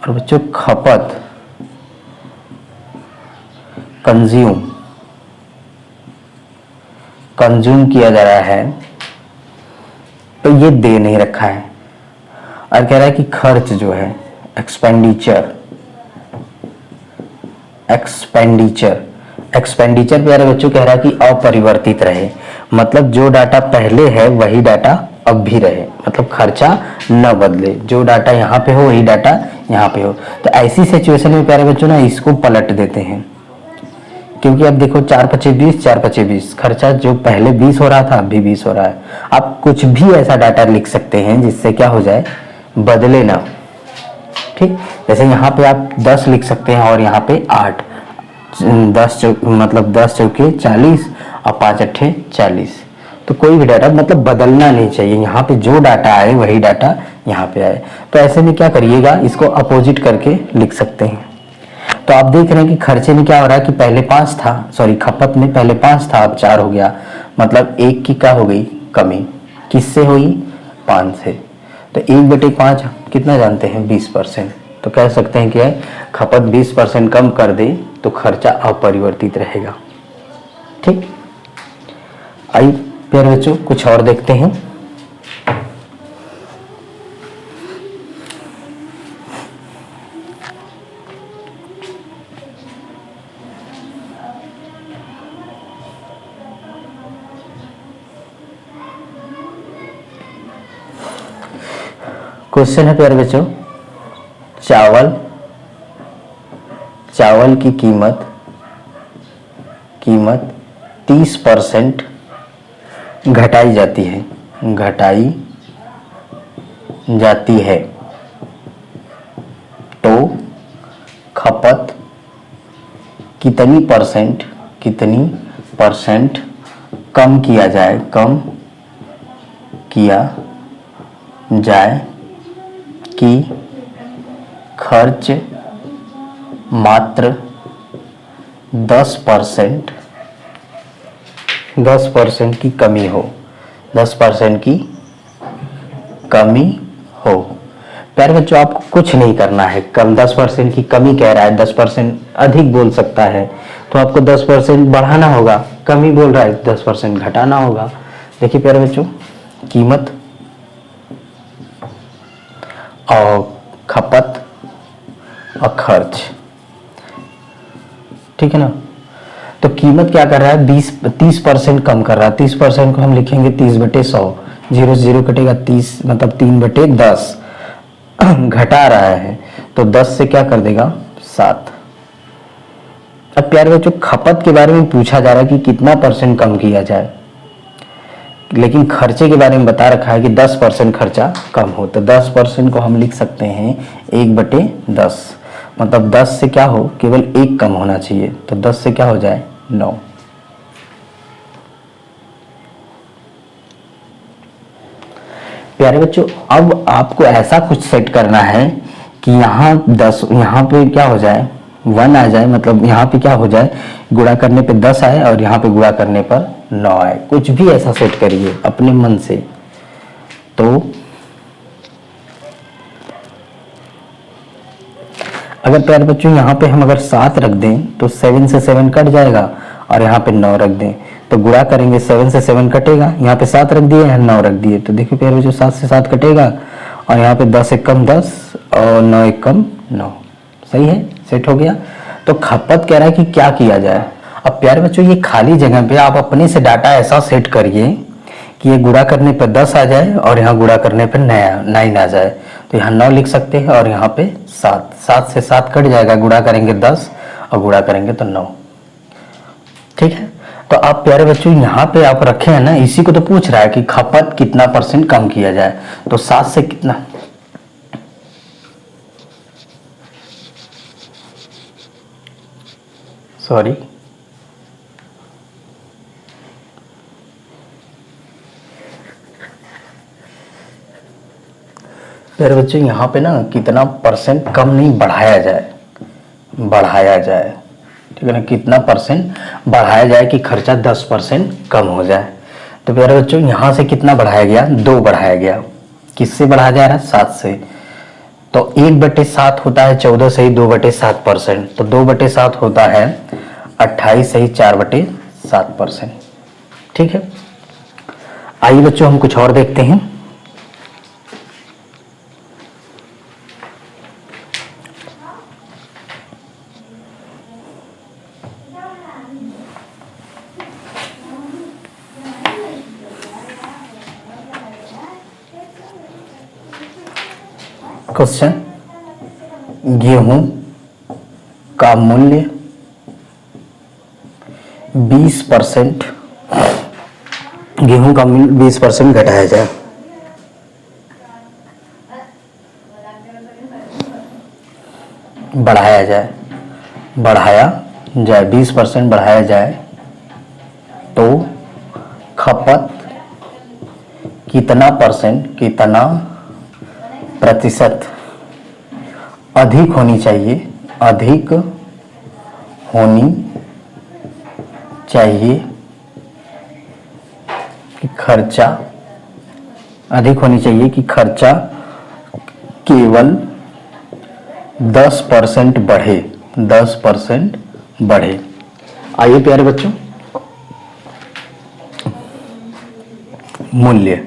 और बच्चों, खपत कंज्यूम किया जा रहा है, तो ये दे नहीं रखा है, और कह रहा है कि खर्च जो है एक्सपेंडिचर प्यारे बच्चों कह रहा है कि अपरिवर्तित रहे, मतलब जो डाटा पहले है वही डाटा अब भी रहे, मतलब खर्चा न बदले, जो डाटा यहाँ पे हो वही डाटा यहाँ पे हो। तो ऐसी सिचुएशन में प्यारे बच्चों ना इसको पलट देते हैं क्योंकि अब देखो 4×5 = 20, 4×5 = 20, खर्चा जो पहले 20 हो रहा था अभी 20 हो रहा है। आप कुछ भी ऐसा डाटा लिख सकते हैं जिससे क्या हो जाए, बदले ना। ठीक, जैसे यहाँ पे आप 10 लिख सकते हैं और यहाँ पे 8, 10 मतलब 10 चौके 40 और 5 अट्ठे 40। तो कोई भी डाटा मतलब बदलना नहीं चाहिए, यहाँ पे जो डाटा आए वही डाटा यहाँ पे आए। तो ऐसे में क्या करिएगा, इसको अपोजिट करके लिख सकते हैं। तो आप देख रहे हैं कि खर्चे में क्या हो रहा है कि पहले 5 था, सॉरी खपत में पहले 5 था अब 4 हो गया, मतलब 1 की क्या हो गई, कमी। किससे हुई, 5 से। तो 1/5 कितना जानते हैं, 20%। तो कह सकते हैं कि खपत 20% कम कर दे तो खर्चा अपरिवर्तित रहेगा। ठीक, आइए प्यारे बच्चों कुछ और देखते हैं। क्वेश्चन है प्यारे बच्चों, चावल की कीमत 30% घटाई जाती है तो खपत कितनी परसेंट कम किया जाए कि खर्च मात्र 10% की कमी हो, 10% की कमी हो। प्यारे बच्चों आपको कुछ नहीं करना है, कम 10% की कमी कह रहा है, 10% अधिक बोल सकता है तो आपको 10% बढ़ाना होगा, कमी बोल रहा है 10% घटाना होगा। देखिए प्यारे बच्चों, कीमत और खपत और खर्च, ठीक है ना। तो कीमत क्या कर रहा है, 30% कम कर रहा है। 30% को हम लिखेंगे 30/100, 0 से 0 कटेगा 30, मतलब 3/10 घटा रहा है तो 10 से क्या कर देगा, 7। अब प्यारे बच्चों खपत के बारे में पूछा जा रहा है कि कितना परसेंट कम किया जाए, लेकिन खर्चे के बारे में बता रखा है कि 10% खर्चा कम हो। तो 10% को हम लिख सकते हैं 1/10, मतलब 10 से क्या हो, केवल 1 कम होना चाहिए, तो 10 से क्या हो जाए, 9। प्यारे बच्चों अब आपको ऐसा कुछ सेट करना है कि यहाँ 10, यहाँ पे क्या हो जाए, 1 आ जाए, मतलब यहाँ पे क्या हो जाए, गुणा करने पे 10 आए और यहाँ पे गुणा करने पर 9 आए। कुछ भी ऐसा सेट करिए अपने मन से। तो अगर प्यारे बच्चों यहाँ पे हम अगर 7 रख दें तो 7 से 7 कट जाएगा और यहाँ पे 9 रख दें तो गुणा करेंगे, 7 से 7 कटेगा, यहाँ पे 7 रख दिए, 9 रख दिए, तो देखिए प्यारे बच्चों 7 से 7 कटेगा और यहाँ पे 10 एक कम 10 और 9 एक कम 9। सही है, सेट हो गया। तो खपत कह रहा है कि क्या किया जाए। अब प्यारे बच्चों ये खाली जगह पे आप अपने से डाटा ऐसा सेट करिए कि ये गुणा करने पर 10 आ जाए और यहाँ गुणा करने पर 9 आ जाए। तो यहाँ 9 लिख सकते हैं और यहाँ पे 7, 7 से 7 कट जाएगा, गुणा करेंगे 10 और गुणा करेंगे तो 9। ठीक है, तो आप प्यारे बच्चों यहाँ पे आप रखे हैं ना, इसी को तो पूछ रहा है कि खपत कितना % कम किया जाए। तो 7 से कितना, सॉरी प्यारे बच्चों यहाँ पे ना कितना % कम नहीं, बढ़ाया जाए, ठीक है ना, कितना % बढ़ाया जाए कि खर्चा 10% कम हो जाए। तो प्यारे बच्चों यहाँ से कितना बढ़ाया गया, 2 बढ़ाया गया। किससे बढ़ाया जा रहा है, 7 से। तो 1/7 होता है 14 सही 2/7%, तो 2/7 होता है 28 सही 4/7%। ठीक है, आइए बच्चों हम कुछ और देखते हैं। क्वेश्चन, गेहूं का मूल्य 20% गेहूं का मूल्य 20% घटाया जाए। बढ़ाया जाए, बढ़ाया जाए, 20% बढ़ाया जाए तो खपत कितना परसेंट, कितना प्रतिशत अधिक होनी चाहिए, अधिक होनी चाहिए कि खर्चा, अधिक होनी चाहिए कि खर्चा केवल 10% बढ़े, 10% बढ़े। आइए प्यारे बच्चों, मूल्य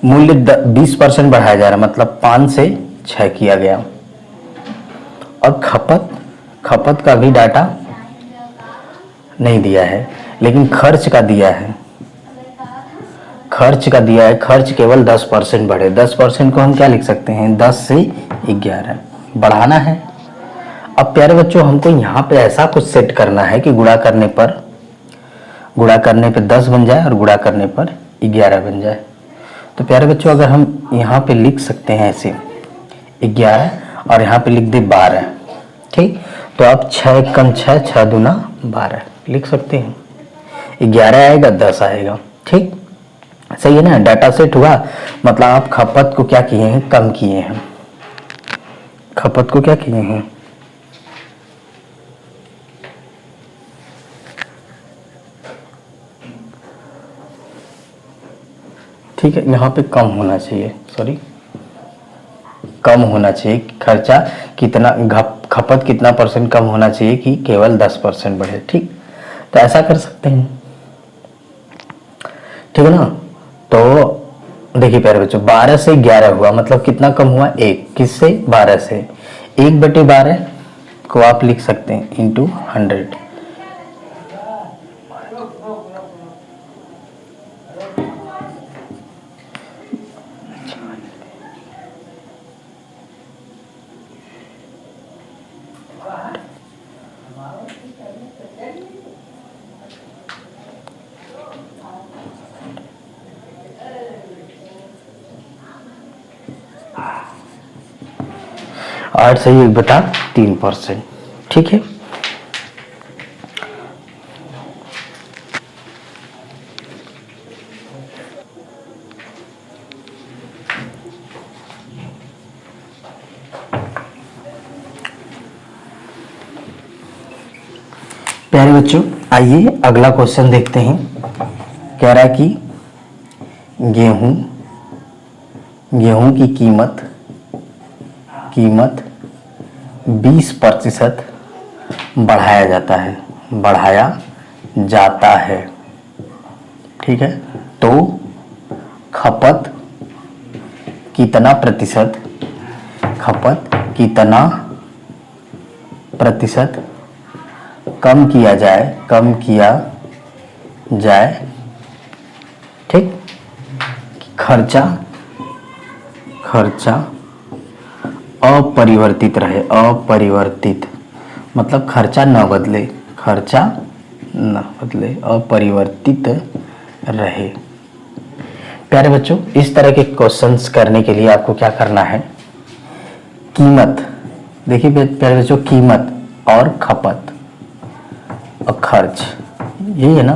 20% बढ़ाया जा रहा है, मतलब 5 से 6 किया गया। और खपत का भी डाटा नहीं दिया है, लेकिन खर्च का दिया है, खर्च का दिया है। खर्च केवल 10% बढ़े। 10% को हम क्या लिख सकते हैं, 10 से 11 बढ़ाना है। अब प्यारे बच्चों, हमको यहाँ पे ऐसा कुछ सेट करना है कि गुणा करने पे 10 बन जाए और गुणा करने पर 11 बन जाए। तो प्यारे बच्चों, अगर हम यहाँ पे लिख सकते हैं ऐसे 11 और यहाँ पे लिख दे 12, ठीक। तो आप 6 कम 6, 6 दूना 12 लिख सकते हैं। 11 आएगा, 10 आएगा, ठीक। सही है ना, डाटा सेट हुआ। मतलब आप खपत को क्या किए हैं, कम किए हैं। खपत को क्या किए हैं, ठीक है। यहाँ पे कम होना चाहिए, सॉरी, कम होना चाहिए। खर्चा कितना, खपत कितना परसेंट कम होना चाहिए कि केवल 10% बढ़े, ठीक। तो ऐसा कर सकते हैं, ठीक है ना। तो देखिए प्यारे बच्चों, 12 से 11 हुआ, मतलब कितना कम हुआ, 1। किससे, 12 से। 1/12 को आप लिख सकते हैं इंटू 100। आठ से 1/3%, ठीक है। प्यारे बच्चों, आइए अगला क्वेश्चन देखते हैं। कह रहा है कि गेहूं की कीमत 20% बढ़ाया जाता है, ठीक है। तो खपत कितना प्रतिशत कम किया जाए, ठीक। खर्चा अपरिवर्तित रहे, अपरिवर्तित मतलब खर्चा न बदले, अपरिवर्तित रहे। प्यारे बच्चों, इस तरह के क्वेश्चंस करने के लिए आपको क्या करना है, कीमत, देखिए प्यारे बच्चों, कीमत और खपत और खर्च, यही है ना।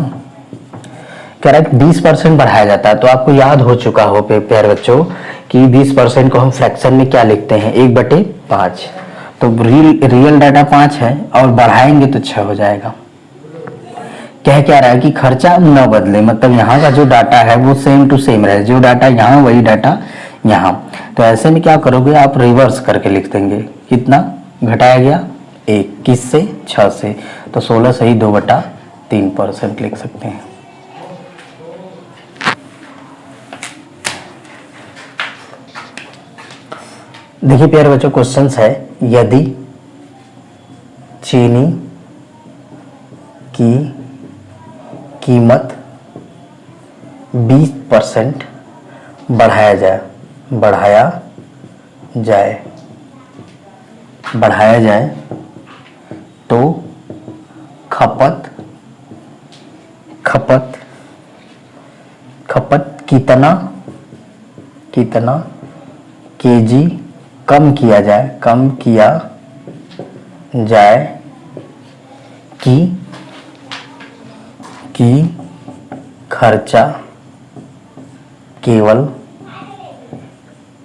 कह रहा है 20% बढ़ाया जाता है। तो आपको याद हो चुका हो प्यारे बच्चों कि 20% को हम फ्रैक्शन में क्या लिखते हैं, 1/5। तो रियल डाटा 5 है और बढ़ाएंगे तो 6 हो जाएगा। कह क्या रहा है कि खर्चा न बदले, मतलब यहाँ का जो डाटा है वो सेम टू सेम रहे, जो डाटा यहाँ वही डाटा यहाँ। तो ऐसे में क्या करोगे, आप रिवर्स करके लिख देंगे। कितना घटाया गया, 1। किस से, 6 से। तो 16 से ही 2/3% लिख सकते हैं। देखिए प्यारे बच्चों, क्वेश्चन है, यदि चीनी की कीमत 20% बढ़ाया जाए तो खपत खपत कितना केजी कम किया जाए कि खर्चा केवल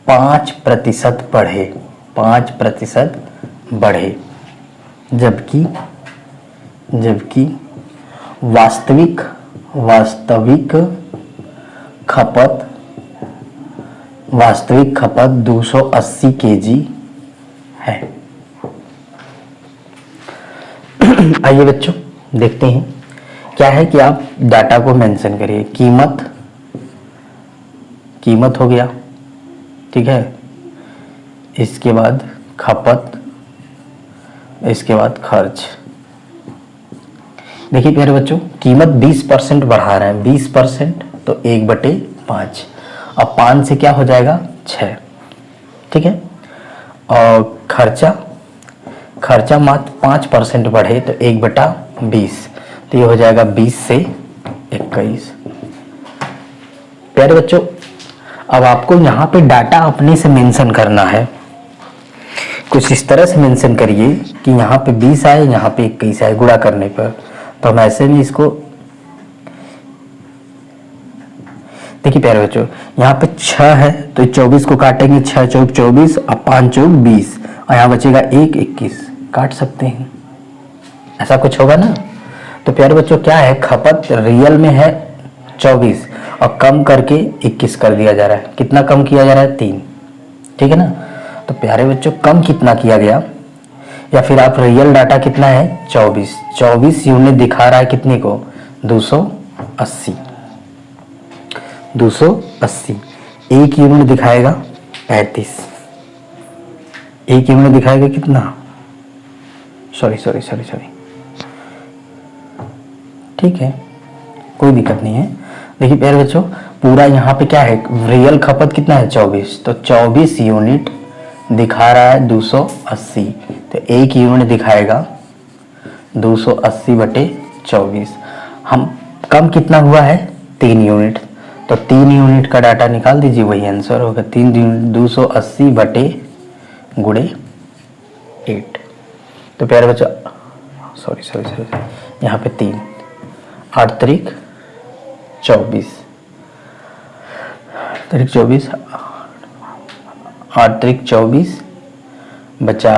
5% बढ़े, जबकि वास्तविक खपत 280 केजी है। आइए बच्चों देखते हैं क्या है कि आप डाटा को मेंशन करिए। कीमत हो गया, ठीक है, इसके बाद खपत, इसके बाद खर्च। देखिए प्यारे बच्चों, कीमत 20% बढ़ा रहे हैं, 20% तो 1/5, अब 5 से क्या हो जाएगा 6, ठीक है। और खर्चा मात्र 5% बढ़े तो 1/20, तो ये हो जाएगा 20 से 21। प्यारे बच्चों, अब आपको यहाँ पे डाटा अपने से मेंशन करना है। कुछ इस तरह से मेंशन करिए कि यहाँ पे 20 आए, यहाँ पे 21 आए गुणा करने पर। तो हम ऐसे में इसको देखिए प्यारे बच्चों, यहाँ पे 6 है तो 24 को काटेंगे, 6 चौक 24 और 5 चौक 20, और यहाँ बचेगा 1 21, काट सकते हैं, ऐसा कुछ होगा ना। तो प्यारे बच्चों क्या है, खपत रियल में है 24 और कम करके 21 कर दिया जा रहा है। कितना कम किया जा रहा है 3, ठीक है ना। तो प्यारे बच्चों कम कितना किया गया, या फिर आप रियल डाटा कितना है 24 यूनिट दिखा रहा है कितने को 280, 1 यूनिट दिखाएगा 35, 1 यूनिट दिखाएगा कितना, सॉरी, ठीक है, कोई दिक्कत नहीं है। देखिए प्यारे बच्चों, पूरा यहाँ पे क्या है, रियल खपत कितना है 24, तो 24 यूनिट दिखा रहा है 280, तो 1 यूनिट दिखाएगा 280/24। हम कम कितना हुआ है 3 यूनिट, तो 3 यूनिट का डाटा निकाल दीजिए, वही आंसर होगा 3 280/8। तो प्यारे बच्चों सॉरी यहाँ पे 3 8 तारीख 24 8 तारीख 24 बचा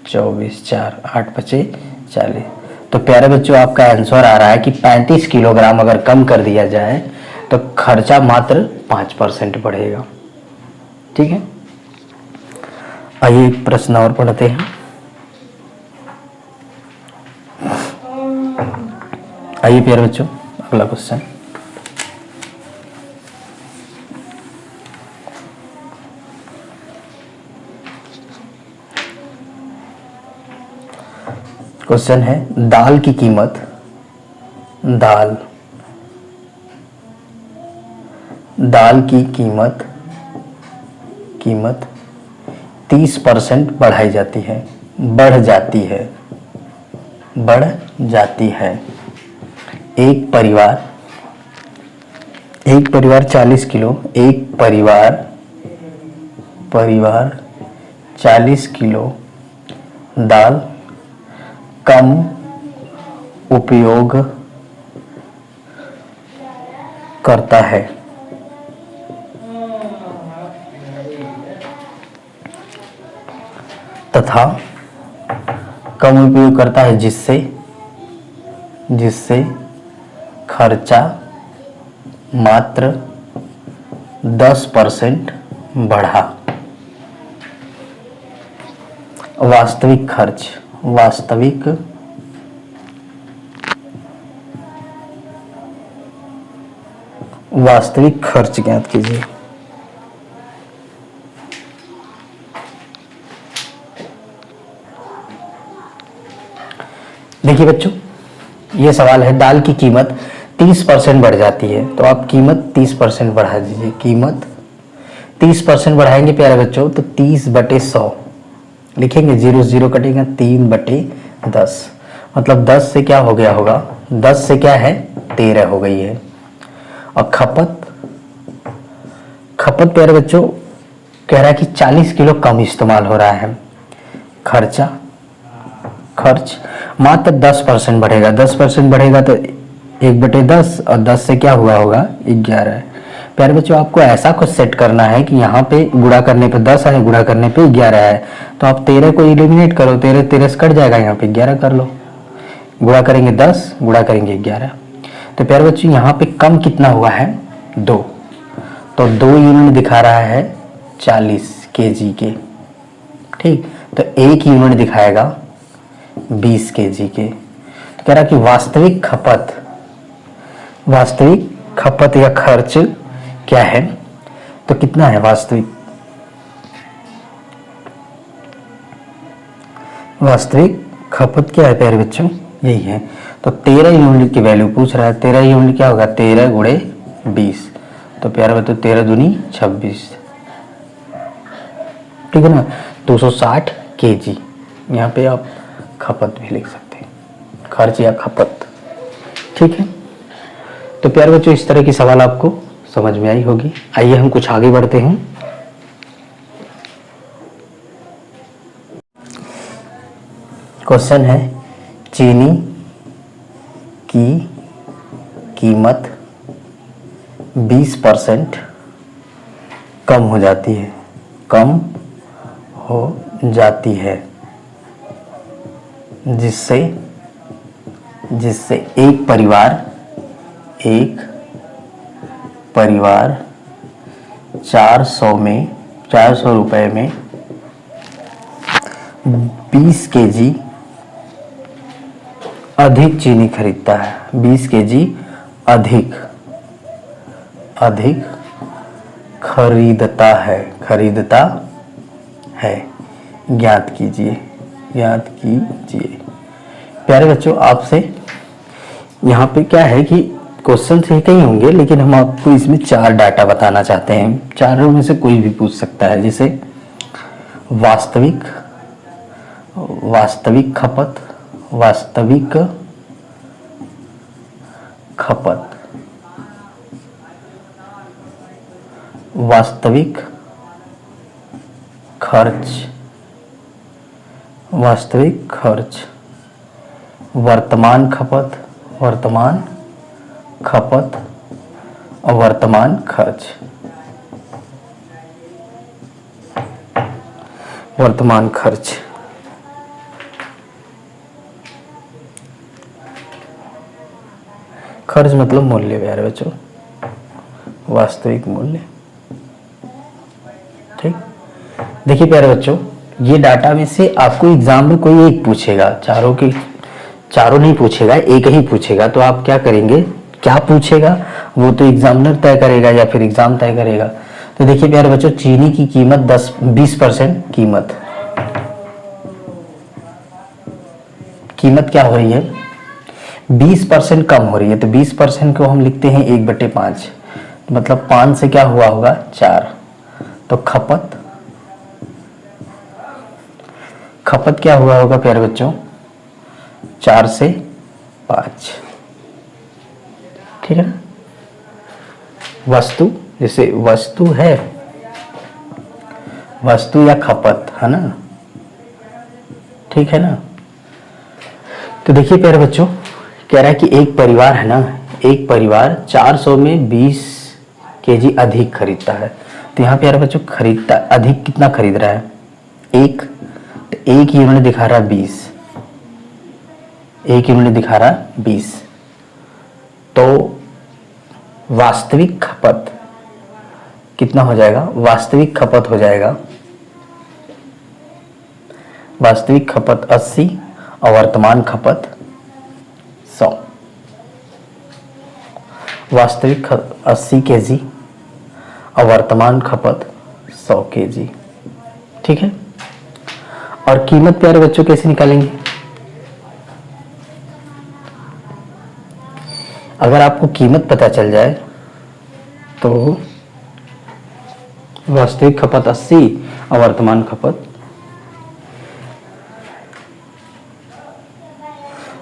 24 4 8 बचे 40। तो प्यारे बच्चों आपका आंसर आ रहा है कि 35 किलोग्राम अगर कम कर दिया जाए तो खर्चा मात्र 5% बढ़ेगा, ठीक है। आइए एक प्रश्न और पढ़ते हैं। आइए प्यारे बच्चों अगला क्वेश्चन, क्वेश्चन है दाल की कीमत 30% बढ़ जाती है। एक परिवार 40 किलो, एक परिवार 40 किलो दाल कम उपयोग करता है, तथा कम उपयोग करता है जिससे खर्चा मात्र 10% बढ़ा। वास्तविक खर्च ज्ञात कीजिए। देखिए बच्चों, ये सवाल है दाल की कीमत 30% बढ़ जाती है, तो आप कीमत 30% बढ़ा दीजिए। कीमत 30% बढ़ाएंगे प्यारे बच्चों तो 30/100 लिखेंगे, 0 0 कटेगा, 3/10, मतलब 10 से क्या हो गया होगा 10 से क्या है 13 हो गई है। और खपत खपत प्यारे बच्चों कह रहा है कि 40 किलो कम इस्तेमाल हो रहा है। खर्च मात्र 10% बढ़ेगा। 10% बढ़ेगा तो 1/10, और 10 से क्या हुआ होगा 11। प्यारे बच्चों आपको ऐसा कुछ सेट करना है कि यहाँ पे गुणा करने पे 10 है, गुणा करने पे 11 है, तो आप 13 को इलिमिनेट करो, 13 से कट जाएगा, यहाँ पे 11 कर लो। गुणा करेंगे 10, गुणा करेंगे 11। तो प्यारे बच्चों यहाँ पे कम कितना हुआ है 2, तो 2 यूनिट दिखा रहा है 40 kg के। ठीक, तो 1 यूनिट दिखाएगा 20 kg के। कह रहा कि वास्तविक खपत या खर्च क्या है, तो कितना है वास्तविक खपत क्या है प्यारे बच्चों, यही है। तो 13 यूनिट की वैल्यू पूछ रहा है। 13 यूनिट क्या होगा 13 गुणे 20, तो प्यारे बच्चों 13 दूनी 26, ठीक है ना। 260 kg। यहाँ पे आप खपत भी लिख सकते हैं, खर्च या खपत, ठीक है। तो प्यारे बच्चों इस तरह की सवाल आपको समझ में आई होगी। आइए हम कुछ आगे बढ़ते हैं। क्वेश्चन है चीनी की कीमत 20% कम हो जाती है, जिससे एक परिवार 400 रुपए में 20 kg अधिक चीनी खरीदता है। 20 kg अधिक खरीदता है। ज्ञात कीजिए। प्यारे बच्चों आपसे यहाँ पे क्या है कि क्वेश्चन से कई होंगे, लेकिन हम आपको इसमें 4 डाटा बताना चाहते हैं। चारों में से कोई भी पूछ सकता है, जैसे वास्तविक खपत, वास्तविक खर्च, वर्तमान खपत और वर्तमान खर्च। खर्च मतलब मूल्य प्यारे बच्चों, वास्तविक मूल्य। ठीक, देखिए प्यारे बच्चों ये डाटा में से आपको एग्जाम में कोई एक पूछेगा, चारों नहीं पूछेगा, एक ही पूछेगा। तो आप क्या करेंगे, क्या पूछेगा वो तो एग्जामिनर तय करेगा या फिर एग्जाम तय करेगा। तो देखिए प्यारे बच्चों चीनी की कीमत 20% कीमत क्या हो रही है 20% कम हो रही है। तो 20% को हम लिखते हैं 1/5, मतलब 5 से क्या हुआ होगा 4। तो खपत क्या हुआ होगा प्यारे बच्चों 4 से 5, ठीक है ना। वस्तु, जैसे वस्तु है, वस्तु या खपत है ना, ठीक है ना। तो देखिए प्यारे बच्चों कह रहा है कि एक परिवार है ना, एक परिवार 400 में 20 kg अधिक खरीदता है। तो यहाँ प्यारे बच्चों खरीदता अधिक कितना खरीद रहा है, एक यूनिट दिखा रहा है 20, एक यूनिट दिखा रहा है 20। तो वास्तविक खपत कितना हो जाएगा, वास्तविक खपत हो जाएगा, वास्तविक खपत 80 और वर्तमान खपत 100। वास्तविक 80 kg और वर्तमान खपत 100 kg, ठीक है। और कीमत प्यारे बच्चों कैसे निकालेंगे, अगर आपको कीमत पता चल जाए तो वास्तविक खपत 80 और वर्तमान खपत,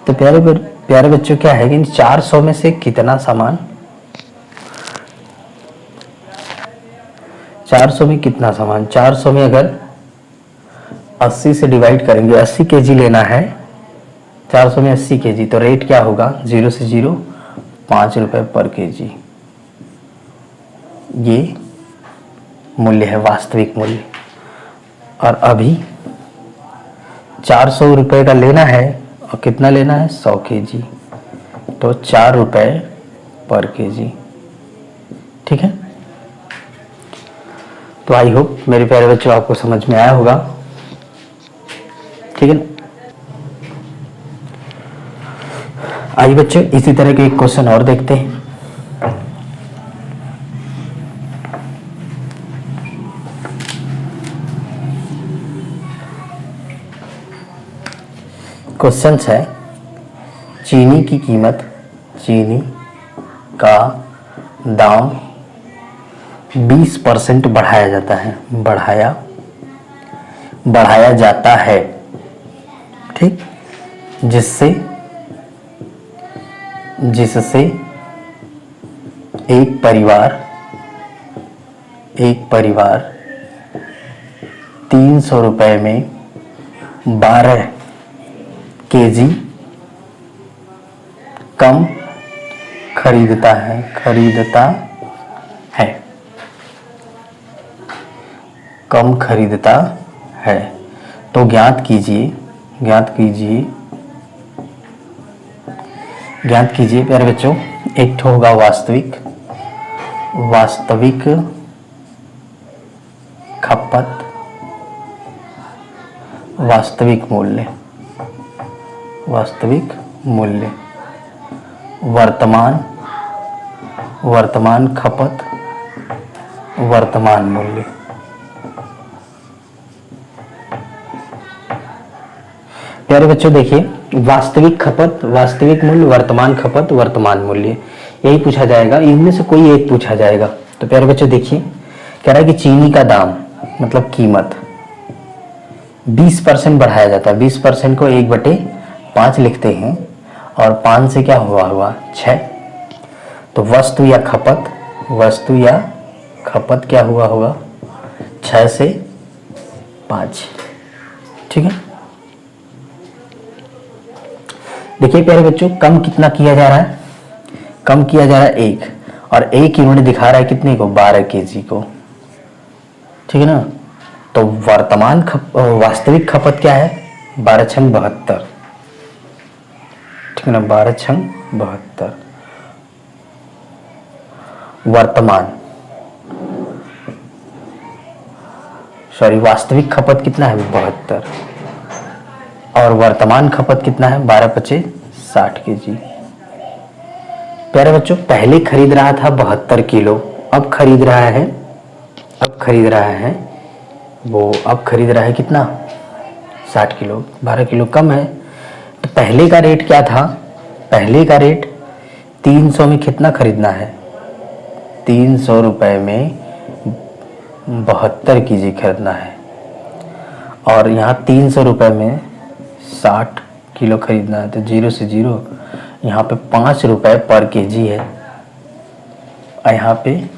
तो प्यारे प्यारे बच्चों क्या है कि 400 में से कितना सामान, 400 में कितना सामान, 400 में अगर 80 से डिवाइड करेंगे, 80 केजी लेना है, 400 में 80 केजी, तो रेट क्या होगा, 0 से 0 5 रुपए पर केजी। ये मूल्य है, वास्तविक मूल्य। और अभी 400 रुपए का लेना है और कितना लेना है, 100 केजी, तो 4 रुपए पर केजी। ठीक है, तो आई होप मेरे प्यारे बच्चों आपको समझ में आया होगा। ठीक है ना। आइए बच्चों इसी तरह के एक क्वेश्चन और देखते हैं। क्वेश्चन है, चीनी की कीमत, चीनी का दाम 20% बढ़ाया जाता है, बढ़ाया जाता है। ठीक, जिससे एक परिवार 300 रुपए में 12 केजी कम खरीदता है, कम खरीदता है। तो ज्ञात कीजिए प्यारे बच्चों, एक ठो होगा वास्तविक खपत, वास्तविक मूल्य, वर्तमान खपत, वर्तमान मूल्य। प्यारे बच्चों देखिए, वास्तविक खपत, वास्तविक मूल्य, वर्तमान खपत, वर्तमान मूल्य, यही पूछा जाएगा, इनमें से कोई एक पूछा जाएगा। तो प्यारे बच्चों देखिए, कह रहा है कि चीनी का दाम मतलब कीमत 20% बढ़ाया जाता है। 20% को 1/5 लिखते हैं और 5 से क्या हुआ 6। तो वस्तु या खपत क्या होगा 6 से 5। ठीक है, देखिए प्यारे बच्चों, कम कितना किया जा रहा है, कम किया जा रहा है 1, और 1 यूनिट दिखा रहा है कितने को, 12 केजी को। ठीक है ना। तो वास्तविक खपत क्या है, 12 छंग 72। ठीक है ना, 12 छंग 72। वास्तविक खपत कितना है, 72, और वर्तमान खपत कितना है, 12×5 = 60 केजी। प्यारे बच्चों, पहले खरीद रहा था 72 किलो, अब खरीद रहा है कितना, 60 किलो, 12 किलो कम है। तो पहले का रेट क्या था, पहले का रेट 300 में कितना खरीदना है, 300 रुपए में 72 केजी खरीदना है, और यहाँ 300 रुपए में 60 किलो खरीदना है। तो 0 से 0 यहाँ पे 5 रुपए पर केजी है, और यहाँ पे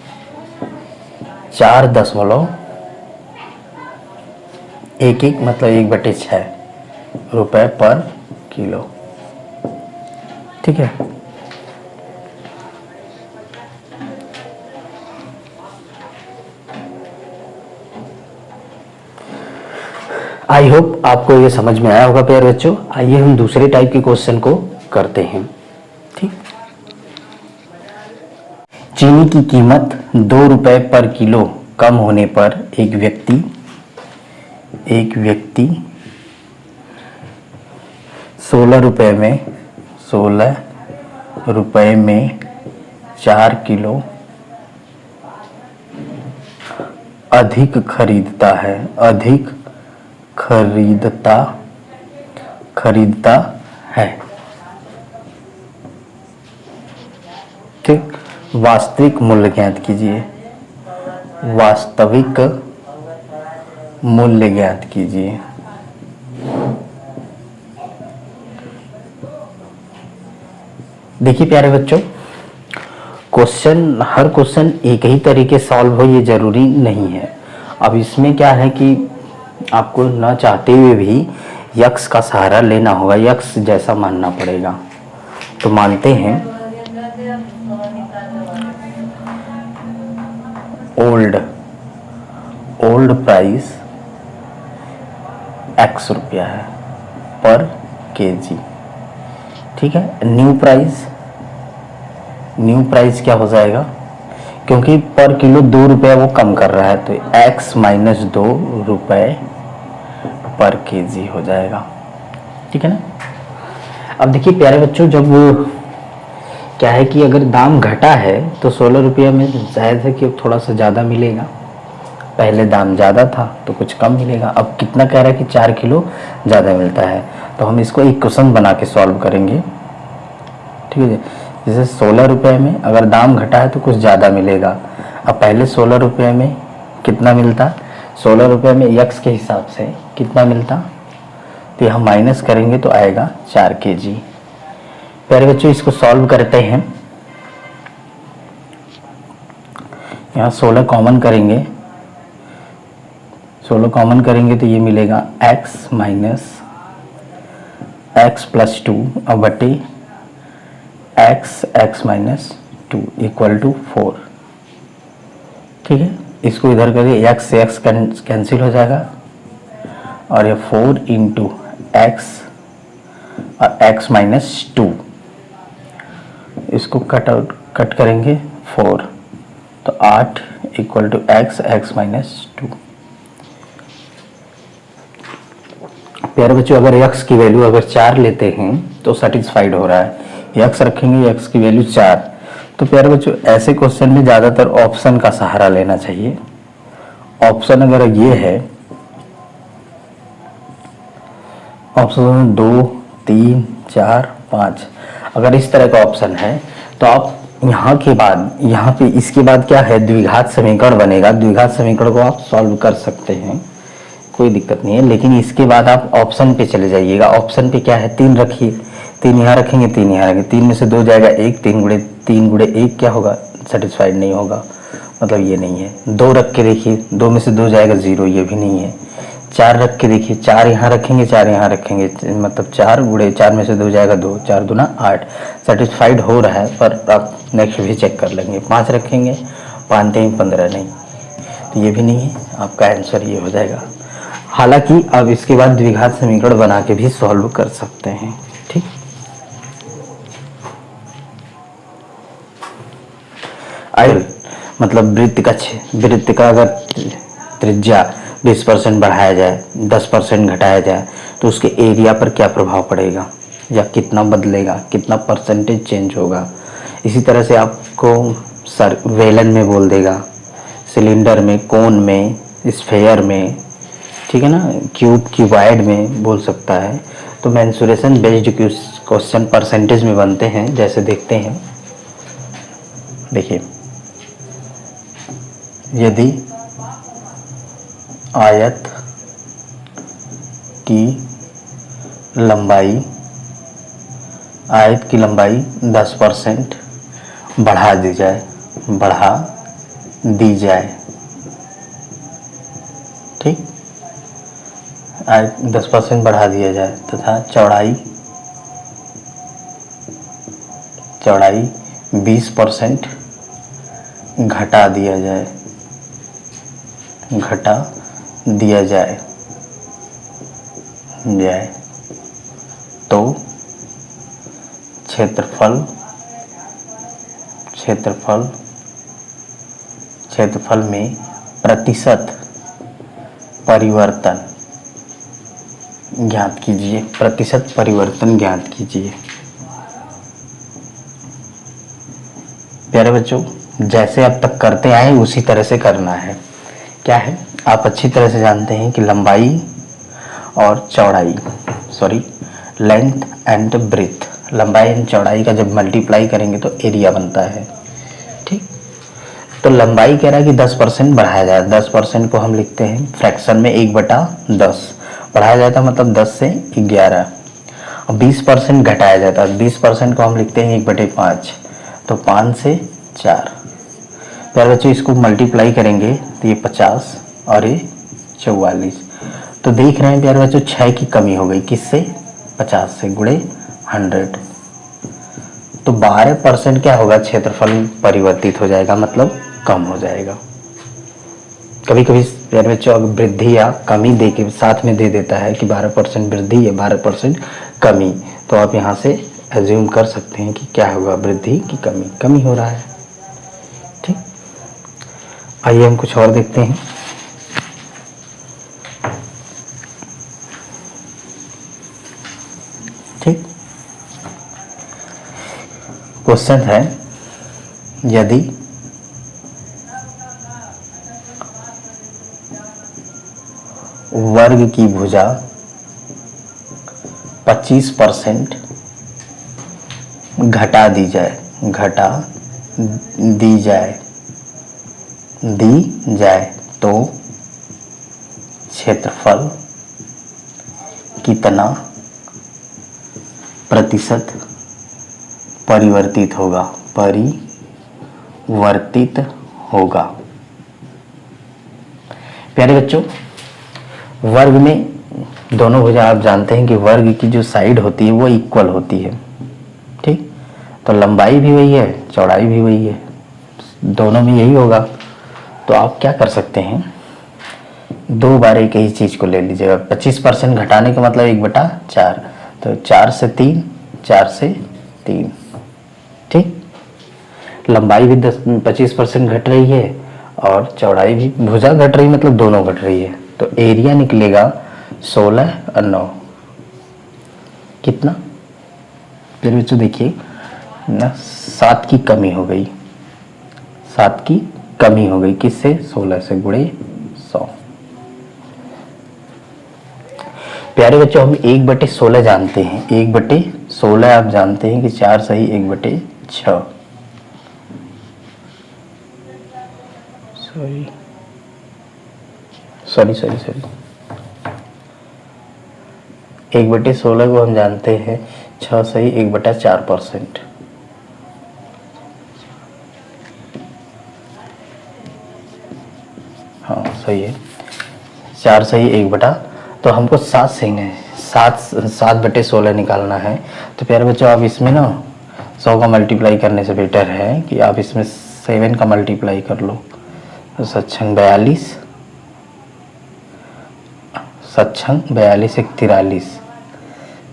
4.11 मतलब 1/6 रुपए पर किलो। ठीक है, आई होप आपको ये समझ में आया होगा प्यारे बच्चों। आइए हम दूसरे टाइप के क्वेश्चन को करते हैं। ठीक, चीनी की कीमत 2 रुपए पर किलो कम होने पर एक व्यक्ति 16 रुपए में 4 किलो अधिक खरीदता है। ठीक, वास्तविक मूल्य ज्ञात कीजिए, वास्तविक मूल्य ज्ञात कीजिए। देखिए प्यारे बच्चों, हर क्वेश्चन एक ही तरीके सॉल्व हो ये जरूरी नहीं है। अब इसमें क्या है कि आपको न चाहते हुए भी यक्स का सहारा लेना होगा, यक्स जैसा मानना पड़ेगा। तो मानते हैं ओल्ड प्राइस एक्स रुपया है पर केजी। ठीक है, न्यू प्राइस क्या हो जाएगा, क्योंकि पर किलो 2 रुपये वो कम कर रहा है, तो x माइनस 2 रुपये पर केजी हो जाएगा। ठीक है ना। अब देखिए प्यारे बच्चों, जब क्या है कि अगर दाम घटा है तो 16 रुपये में जायज़ है कि अब थोड़ा सा ज़्यादा मिलेगा। पहले दाम ज़्यादा था तो कुछ कम मिलेगा। अब कितना कह रहा है कि 4 किलो ज़्यादा मिलता है, तो हम इसको एक क्वेश्चन बना के सॉल्व करेंगे। ठीक है, जैसे 16 रुपये में अगर दाम घटा है तो कुछ ज़्यादा मिलेगा। अब पहले 16 रुपये में कितना मिलता, 16 रुपये में यक्स के हिसाब से कितना मिलता, तो यहाँ माइनस करेंगे तो आएगा 4 केजी। प्यारे बच्चों, इसको सॉल्व करते हैं। यहाँ 16 कॉमन करेंगे, 16 कॉमन करेंगे तो ये मिलेगा x माइनस एक्स प्लस 2 अब बटे x माइनस 2 इक्वल टू 4। ठीक है, इसको इधर करिए, x से x कैंसिल हो जाएगा और ये 4 इंटू एक्स और x माइनस 2, इसको कट करेंगे 4, तो 8 इक्वल टू x माइनस 2। प्यारे बच्चों, अगर x की वैल्यू अगर 4 लेते हैं तो सेटिस्फाइड हो रहा है। x रखेंगे, x की वैल्यू 4, तो प्यारे बच्चों ऐसे क्वेश्चन में ज़्यादातर ऑप्शन का सहारा लेना चाहिए। ऑप्शन अगर ये है, ऑप्शन 2 3 4 5, अगर इस तरह का ऑप्शन है तो आप यहाँ के बाद, यहाँ पे इसके बाद क्या है, द्विघात समीकरण बनेगा। द्विघात समीकरण को आप सॉल्व कर सकते हैं, कोई दिक्कत नहीं है, लेकिन इसके बाद आप ऑप्शन पे चले जाइएगा। ऑप्शन पे क्या है, 3 रखिए, 3 यहाँ रखेंगे, 3 यहाँ रखेंगे, 3 में से 2 जाएगा 1, 3 गुणे 1 क्या होगा, सेटिस्फाइड नहीं होगा, मतलब ये नहीं है। 2 रख के देखिए, 2 में से 2 जाएगा 0, ये भी नहीं है। 4 रख के देखिए, 4 यहाँ रखेंगे, 4 यहाँ रखेंगे, मतलब 4 गुणे 4 में से 2 जाएगा 2, 4 दूना 8, सेटिस्फाइड हो रहा है। पर आप नेक्स्ट भी चेक कर लेंगे। 5 रखेंगे, 5 3 15 नहीं, तो ये भी नहीं है, आपका आंसर ये हो जाएगा। हालांकि अब इसके बाद द्विघात समीकरण बना के भी सॉल्व कर सकते हैं। ठीक, आयल मतलब वृत्त का अगर त्रिज्या 20% बढ़ाया जाए, 10% घटाया जाए, तो उसके एरिया पर क्या प्रभाव पड़ेगा या कितना बदलेगा, कितना परसेंटेज चेंज होगा। इसी तरह से आपको वेलन में बोल देगा, सिलेंडर में, कोन में, स्फेयर में, ठीक है ना, क्यूबॉइड में बोल सकता है। तो मेंसुरेशन बेस्ड क्वेश्चन परसेंटेज में बनते हैं। जैसे देखते हैं, देखिए, यदि आयत की लंबाई 10% बढ़ा दी जाए, ठीक, 10% बढ़ा दिया जाए तथा चौड़ाई 20% घटा दिया जाए तो क्षेत्रफल में प्रतिशत परिवर्तन ज्ञात कीजिए। प्यारे बच्चों, जैसे अब तक करते आए उसी तरह से करना है। क्या है, आप अच्छी तरह से जानते हैं कि लंबाई और चौड़ाई, लेंथ एंड ब्रेथ, लंबाई एंड चौड़ाई का जब मल्टीप्लाई करेंगे तो एरिया बनता है। ठीक, तो लंबाई कह रहा है कि 10% बढ़ाया जाए। 10% को हम लिखते हैं फ्रैक्शन में 1/10 बढ़ाया जाता है, मतलब 10 से 11। अब 20% घटाया जाता है, 20% को हम लिखते हैं 1/5, तो 5 से 4। प्यारे बच्चों इसको मल्टीप्लाई करेंगे तो ये 50 और ये 44। तो देख रहे हैं प्यारे बच्चों 6 की कमी हो गई, किससे? 50 से, गुणे 100। तो 12% क्या होगा? क्षेत्रफल परिवर्तित हो जाएगा, मतलब कम हो जाएगा। कभी कभी प्यारे बच्चों अगर वृद्धि या कमी दे के साथ में दे देता है कि 12% वृद्धि या 12% कमी, तो आप यहाँ से एज्यूम कर सकते हैं कि क्या होगा, वृद्धि की कमी, कमी हो रहा है। ठीक, आइए हम कुछ और देखते हैं। ठीक, क्वेश्चन है, यदि वर्ग की भुजा 25% घटा दी जाए, तो क्षेत्रफल कितना प्रतिशत परिवर्तित होगा? प्यारे बच्चों, वर्ग में दोनों भुजा आप जानते हैं कि वर्ग की जो साइड होती है वो इक्वल होती है। ठीक, तो लंबाई भी वही है, चौड़ाई भी वही है, दोनों में यही होगा। तो आप क्या कर सकते हैं, 2 बार एक ही चीज को ले लीजिएगा। 25% घटाने का मतलब 1/4, तो 4 से 3, 4 से 3। ठीक, लंबाई भी 25% घट रही है और चौड़ाई भी, भुजा घट रही मतलब दोनों घट रही है। तो एरिया निकलेगा 16 और 9, कितना? फिर बच्चों देखिए ना, 7 की कमी हो गई, 7 की कमी हो गई, किससे? 16 से, गुणे 100। प्यारे बच्चों हम 1/16 जानते हैं, 1/16 आप जानते हैं कि 4 सही 1/6। सॉरी 1/16 को हम जानते हैं 6 सही 1/4%। हाँ सही है, 4 सही 1/, तो हमको 7 सही है, 7/16 निकालना है। तो प्यारे बच्चों आप इसमें ना 100 का मल्टीप्लाई करने से बेटर है कि आप इसमें 7 का मल्टीप्लाई कर लो। तो 7×42, 7×42 = 43,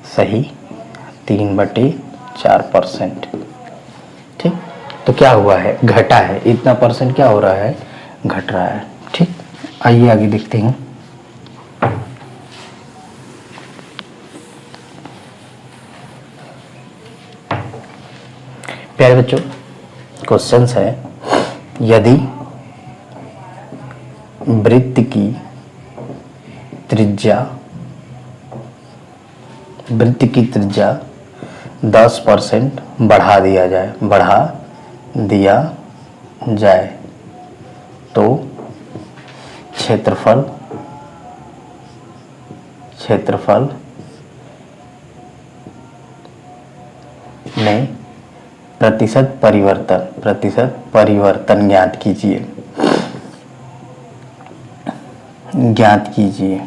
सही 3/4%। ठीक, तो क्या हुआ है? घटा है, इतना परसेंट क्या हो रहा है? घट रहा है। ठीक, आइए आगे देखते हैं। प्यारे बच्चों क्वेश्चन है, यदि वृत्त की त्रिज्या 10% बढ़ा दिया जाए, तो क्षेत्रफल में प्रतिशत परिवर्तन ज्ञात कीजिए।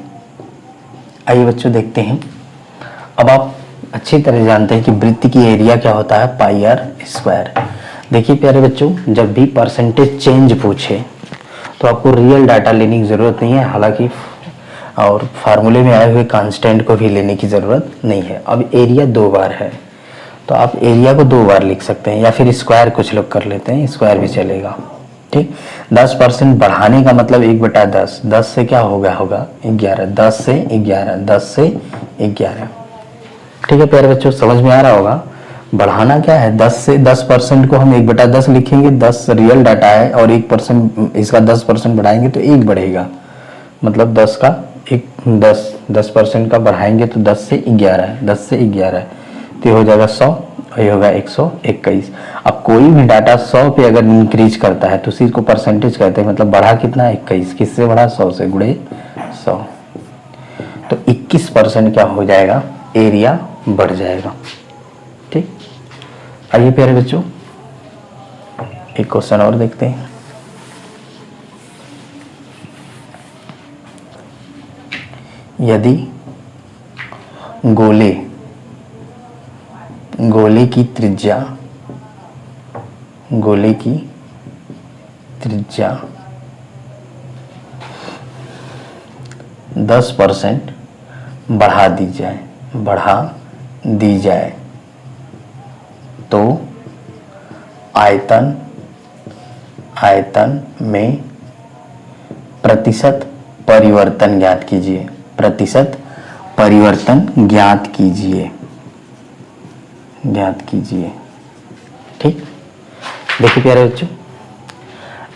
आइए बच्चों देखते हैं। अब आप अच्छी तरह जानते हैं कि वृत्त की एरिया क्या होता है? πr²। देखिए प्यारे बच्चों, जब भी परसेंटेज चेंज पूछे तो आपको रियल डाटा लेने की ज़रूरत नहीं है, हालांकि और फार्मूले में आए हुए कांस्टेंट को भी लेने की ज़रूरत नहीं है। अब एरिया 2 बार है तो आप एरिया को 2 बार लिख सकते हैं, या फिर स्क्वायर कुछ लोग कर लेते हैं, स्क्वायर भी चलेगा। ठीक, 10% बढ़ाने का मतलब 1/10, 10 से क्या होगा 11, 10 से 11। ठीक है प्यारे बच्चों, समझ में आ रहा होगा। बढ़ाना क्या है? 10% को हम 1/10 लिखेंगे, 10 रियल डाटा है और 1% इसका 10% बढ़ाएंगे तो 1 बढ़ेगा, मतलब 10% का बढ़ाएंगे तो 10 से 11, तो ये हो जाएगा 100 और ये होगा 121। अब कोई भी डाटा 100 पे अगर इंक्रीज करता है तो उसी को परसेंटेज कहते हैं, मतलब बढ़ा कितना? 21, किससे बढ़ा? 100 से, गुणे 100। तो 21% क्या हो जाएगा? एरिया बढ़ जाएगा। ठीक, आइए प्यारे बच्चों एक क्वेश्चन और देखते हैं। यदि गोले की त्रिज्या 10% बढ़ा दी जाए तो आयतन में प्रतिशत परिवर्तन ज्ञात कीजिए। ठीक, देखिए प्यारे बच्चों,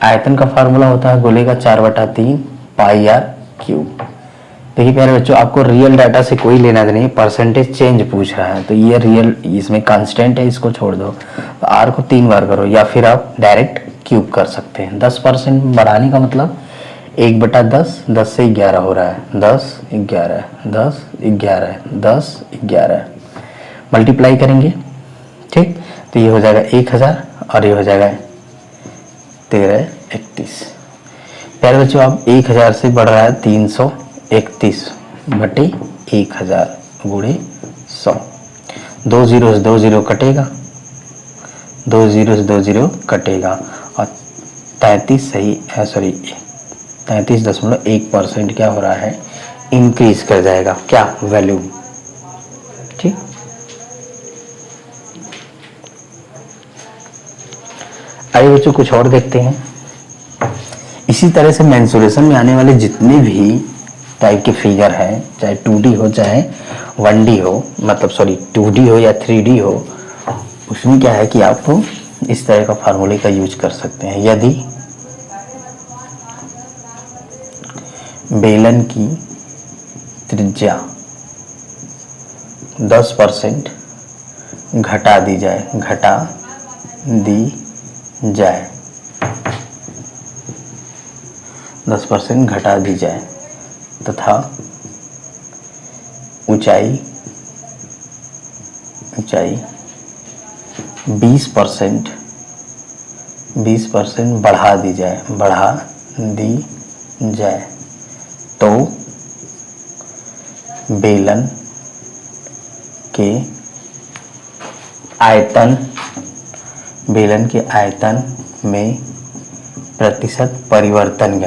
आयतन का फार्मूला होता है गोले का 4/3 पाई आर क्यूब। देखिए प्यारे बच्चों, आपको रियल डाटा से कोई लेना नहीं, परसेंटेज चेंज पूछ रहा है तो ये रियल, इसमें कांस्टेंट है, इसको छोड़ दो। तो आर को 3 बार करो या फिर आप डायरेक्ट क्यूब कर सकते हैं। 10% बढ़ाने का मतलब 1/10, 10 से 11 हो रहा है, 10 11 10 11 10 11 मल्टीप्लाई करेंगे। ठीक, तो ये हो जाएगा 1000 और ये हो जाएगा 1331। प्यारे बच्चों, अब 1000 से बढ़ रहा है 331 बटे 1000 गुणे 100। 2 0 से 2 0 कटेगा, 2 0 से 2 0 कटेगा और 33.1% क्या हो रहा है, इंक्रीज कर जाएगा क्या, वैल्यू। ठीक, आइए बच्चों कुछ और देखते हैं। इसी तरह से मेंसुरेशन में आने वाले जितने भी टाइप के फिगर हैं, चाहे 2D हो चाहे 1D हो, मतलब 2D हो या 3D हो, उसमें क्या है कि आप इस तरह का फार्मूले का यूज कर सकते हैं। यदि बेलन की त्रिज्या 10% घटा दी जाए 10% घटा दी जाए तथा ऊंचाई 20% बढ़ा दी जाए तो बेलन के आयतन में प्रतिशत परिवर्तन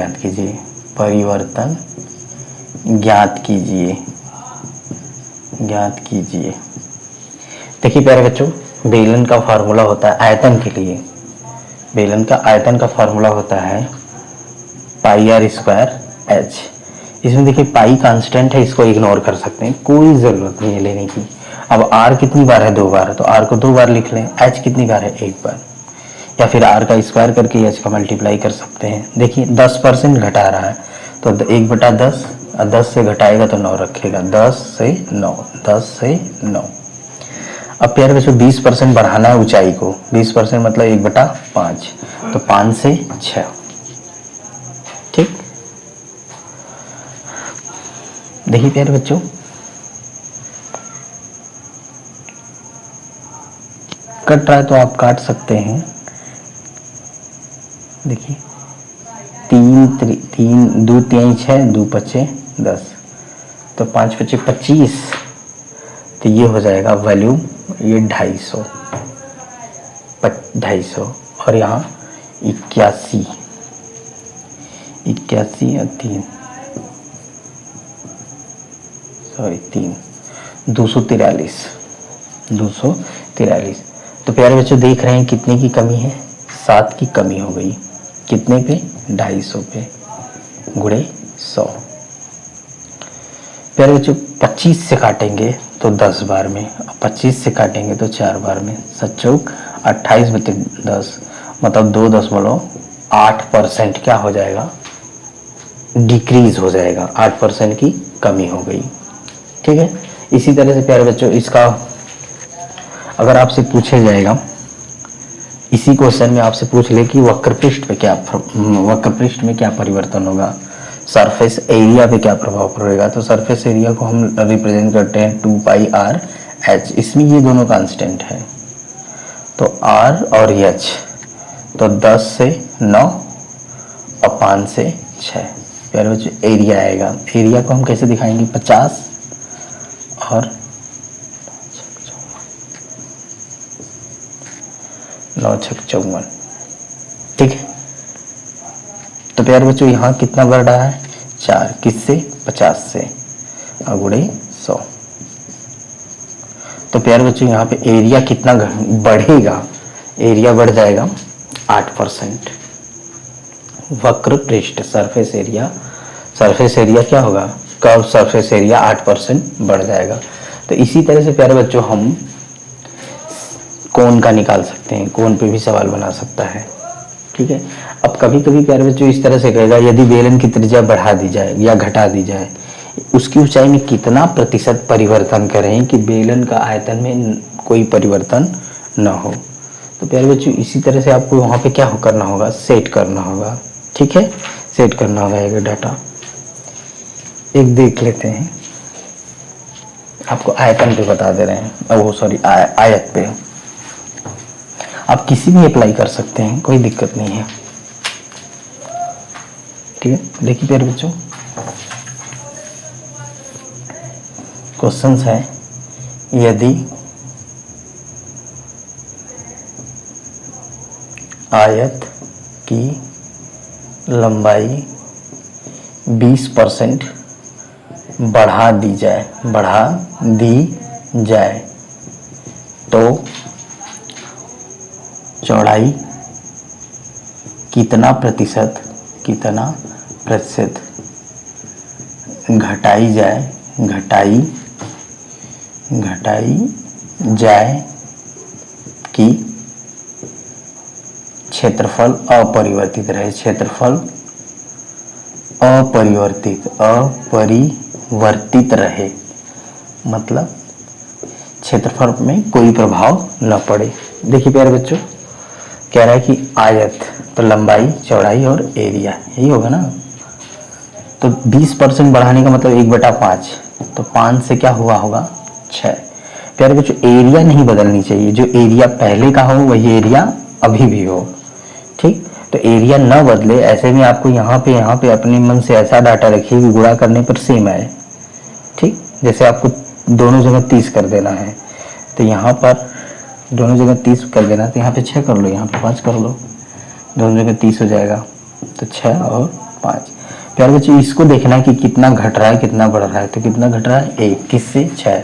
ज्ञात कीजिए। देखिए प्यारे बच्चों, बेलन का फार्मूला होता है आयतन के लिए, बेलन का आयतन का फार्मूला होता है पाई आर स्क्वायर एच। इसमें देखिए पाई कांस्टेंट है, इसको इग्नोर कर सकते हैं, कोई जरूरत नहीं है लेने की। अब आर कितनी बार है, 2 बार है, तो आर को 2 बार लिख लें। एच कितनी बार है, 1 बार, या फिर आर का स्क्वायर करके एच का मल्टीप्लाई कर सकते हैं। देखिए 10% घटा रहा है तो 1/10, 10 से घटाएगा तो 9 रखेगा, 10 से 9। अब प्यारे बच्चों 20% बढ़ाना है ऊंचाई को, 20% मतलब 1/5, तो 5 से 6। ठीक, देखिए प्यारे बच्चों, कट रहा है तो आप काट सकते हैं। देखिए 3 2 3 6 2 5 10, तो 5 5 25, तो ये हो जाएगा वॉल्यूम, ये 250 और यहाँ 81 और 3 243। तो प्यारे बच्चों देख रहे हैं कितने की कमी है, 7 की कमी हो गई। कितने पे, 250 पे गुणे 100। प्यारे बच्चों 25 से काटेंगे तो 10 बार में, 25 से काटेंगे तो 4 बार में, 7 चौक 28 बटे 10, मतलब 2.8% क्या हो जाएगा, डिक्रीज हो जाएगा, 8% की कमी हो गई। ठीक है, इसी तरह से प्यारे बच्चों इसका अगर आपसे पूछा जाएगा, इसी क्वेश्चन में आपसे पूछ ले कि वक्रपृष्ठ में क्या परिवर्तन होगा, सरफेस एरिया पे क्या प्रभाव पड़ेगा, तो सरफेस एरिया को हम रिप्रेजेंट करते हैं 2 पाई आर एच, इसमें ये दोनों कांस्टेंट है, तो आर और एच, तो 10 से 9 और 5 से 6। प्यारे बच्चों एरिया आएगा, एरिया को हम कैसे दिखाएंगे, 50 और 9 छक 54, ठीक है। तो प्यारे बच्चों यहाँ कितना बढ़ रहा है, 4, किससे, 50 से, और गुणे 100। तो प्यारे बच्चों यहाँ पे एरिया कितना बढ़ेगा, एरिया बढ़ जाएगा 8%। वक्र पृष्ठ सरफेस एरिया, सरफेस एरिया क्या होगा, कर्व सरफेस एरिया 8% बढ़ जाएगा। तो इसी तरह से प्यारे बच्चों हम कोण का निकाल सकते हैं, कोण पे भी सवाल बना सकता है, ठीक है। अब कभी कभी प्यारे बच्चों इस तरह से कहेगा, यदि बेलन की त्रिज्या बढ़ा दी जाए या घटा दी जाए, उसकी ऊंचाई में कितना प्रतिशत परिवर्तन करें कि बेलन का आयतन में कोई परिवर्तन न हो। तो प्यारे बच्चों इसी तरह से आपको वहाँ पे क्या करना होगा, सेट करना होगा, ठीक है, सेट करना होगा एक डाटा। एक देख लेते हैं, आपको आयतन पे बता दे रहे हैं, वो सॉरी आयत पे, आप किसी भी अप्लाई कर सकते हैं, कोई दिक्कत नहीं है, ठीक है। देखिए प्यारे बच्चों क्वेश्चंस है, यदि आयत की लंबाई 20% बढ़ा दी जाए तो चौड़ाई कितना प्रतिशत घटाई जाए कि क्षेत्रफल अपरिवर्तित रहे, क्षेत्रफल अपरिवर्तित रहे, मतलब क्षेत्रफल में कोई प्रभाव न पड़े। देखिए प्यारे बच्चों कह रहा है कि आयत, तो लंबाई, चौड़ाई और एरिया, यही होगा ना। तो 20% बढ़ाने का मतलब 1/5, तो 5 से क्या हुआ होगा, 6। प्यारे बच्चों एरिया नहीं बदलनी चाहिए, जो एरिया पहले का हो वही एरिया अभी भी हो, ठीक। तो एरिया न बदले, ऐसे में आपको यहाँ पे अपने मन से ऐसा डाटा रखिए कि गुणा करने पर सेम आए, ठीक। जैसे आपको दोनों जगह 30 कर देना है, तो यहाँ पर दोनों जगह 30 कर देना, तो यहाँ पे 6 कर लो, यहाँ पे 5 कर लो, दोनों जगह 30 हो जाएगा, तो 6 और 5। प्यारे बच्चों इसको देखना है कि कितना घट रहा है कितना बढ़ रहा है, तो कितना घट रहा है 1, किससे 6,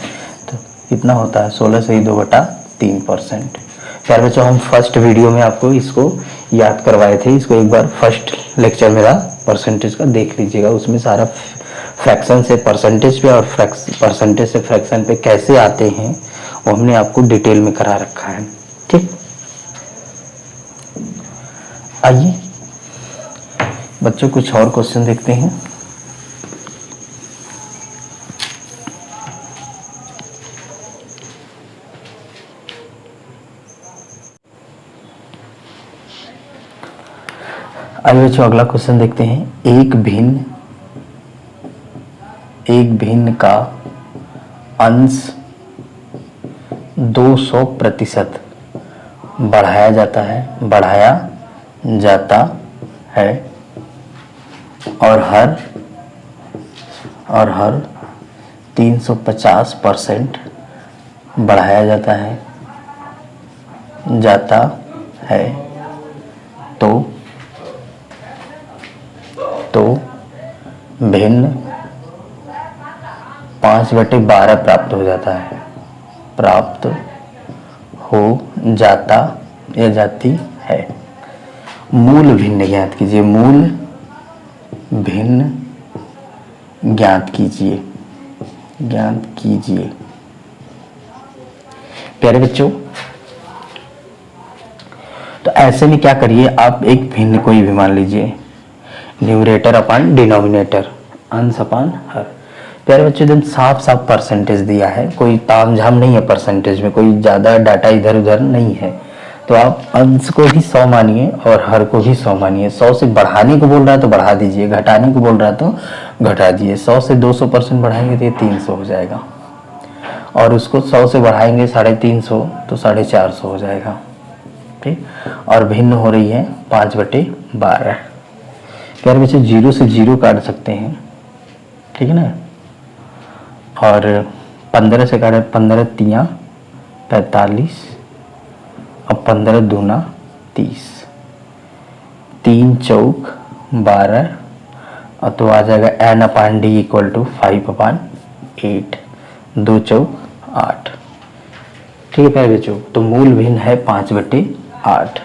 तो कितना होता है 16 से 2/3%। प्यारे बच्चों हम फर्स्ट वीडियो में आपको इसको याद करवाए थे, इसको एक बार फर्स्ट लेक्चर मेरा परसेंटेज का देख लीजिएगा, उसमें सारा फ्रैक्शन से परसेंटेज पे और परसेंटेज से फ्रैक्शन पे कैसे आते हैं वो हमने आपको डिटेल में करा रखा है, ठीक। आइए बच्चों कुछ और क्वेश्चन देखते हैं। आइए बच्चों अगला क्वेश्चन देखते हैं। एक भिन्न का अंश 200% बढ़ाया जाता है और हर 350% बढ़ाया जाता है तो भिन्न 5/12 प्राप्त हो जाती है। मूल भिन्न ज्ञात कीजिए, मूल भिन्न ज्ञात कीजिए। प्यारे बच्चों तो ऐसे में क्या करिए, आप एक भिन्न कोई भी मान लीजिए, न्यूमरेटर अपन डिनोमिनेटर, अंश अपन हर। प्यारे बच्चों एकदम साफ परसेंटेज दिया है, कोई तामझाम नहीं है परसेंटेज में, कोई ज्यादा डाटा इधर उधर नहीं है। तो आप अंश को भी 100 मानिए और हर को भी 100 मानिए। 100 से बढ़ाने को बोल रहा है तो बढ़ा दीजिए, घटाने को बोल रहा है तो घटा दीजिए। 100 से 200% बढ़ाएंगे तो ये 300 हो जाएगा। और उसको 100 से बढ़ाएंगे 350 तो 450 हो जाएगा। ठीक, और भिन्न हो रही है 5/12। प्यारे बच्चे 0 से 0 काट सकते हैं, ठीक है ना, और 15 से काटे 15 तियाँ 45 और 15 दूना 30, 3 चौक 12 और तो आ जाएगा n/d = 5/8, 2 चौक 8। ठीक है प्यारे बच्चों, तो मूल भिन्न है 5/8।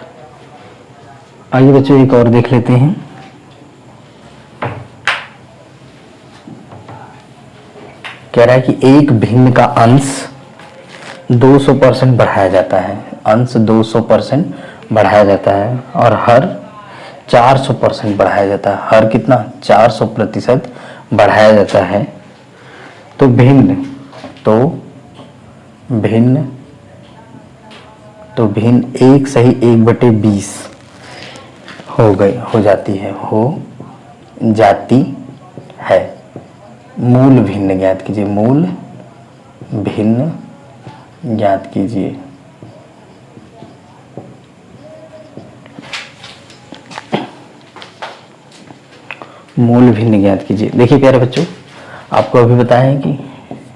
आइए बच्चों एक और देख लेते हैं। कह रहा है कि एक भिन्न का अंश 200% बढ़ाया जाता है, अंश 200% बढ़ाया जाता है और हर 400% बढ़ाया जाता है। हर कितना? 400% बढ़ाया जाता है। तो भिन्न एक सही 1/20 हो जाती है। मूल भिन्न ज्ञात कीजिए, मूल भिन्न ज्ञात कीजिए। मूल भिन्न ज्ञात कीजिए। देखिए प्यारे बच्चों, आपको अभी बताया है कि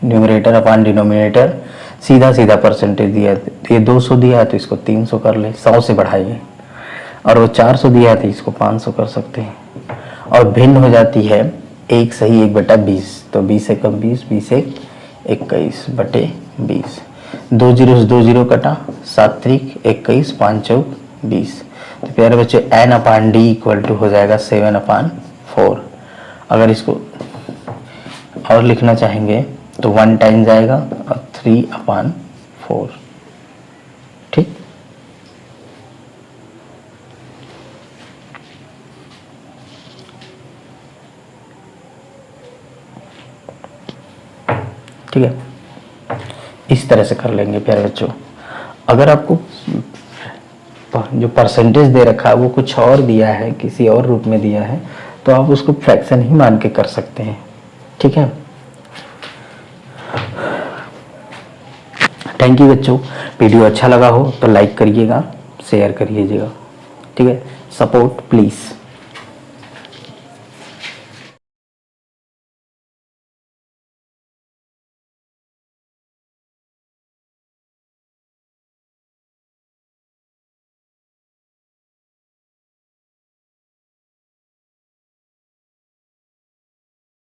न्यूमरेटर अपॉन डिनोमिनेटर सीधा परसेंटेज दिया है। ये 200 दिया है तो इसको 300 कर ले, 100 से बढ़ाइए, और वो 400 दिया है तो इसको 500 कर सकते हैं। और भिन्न हो जाती है 1 सही 1/20, तो 20 एकम 20, 20 एक 21/20। 2 0 से 2 0 कटा, 7 त्रिक 21, 5 चौक 20। तो प्यारे बच्चे n/d = हो जाएगा 7/4। अगर इसको और लिखना चाहेंगे तो 1 टाइम जाएगा और 3/4। ठीक, ठीक है, इस तरह से कर लेंगे प्यारे बच्चों। अगर आपको जो परसेंटेज दे रखा है वो कुछ और दिया है, किसी और रूप में दिया है, तो आप उसको फ्रैक्शन ही मान के कर सकते हैं। ठीक है, थैंक यू बच्चों। वीडियो अच्छा लगा हो तो लाइक करिएगा, शेयर करिएगा। ठीक है, सपोर्ट प्लीज़।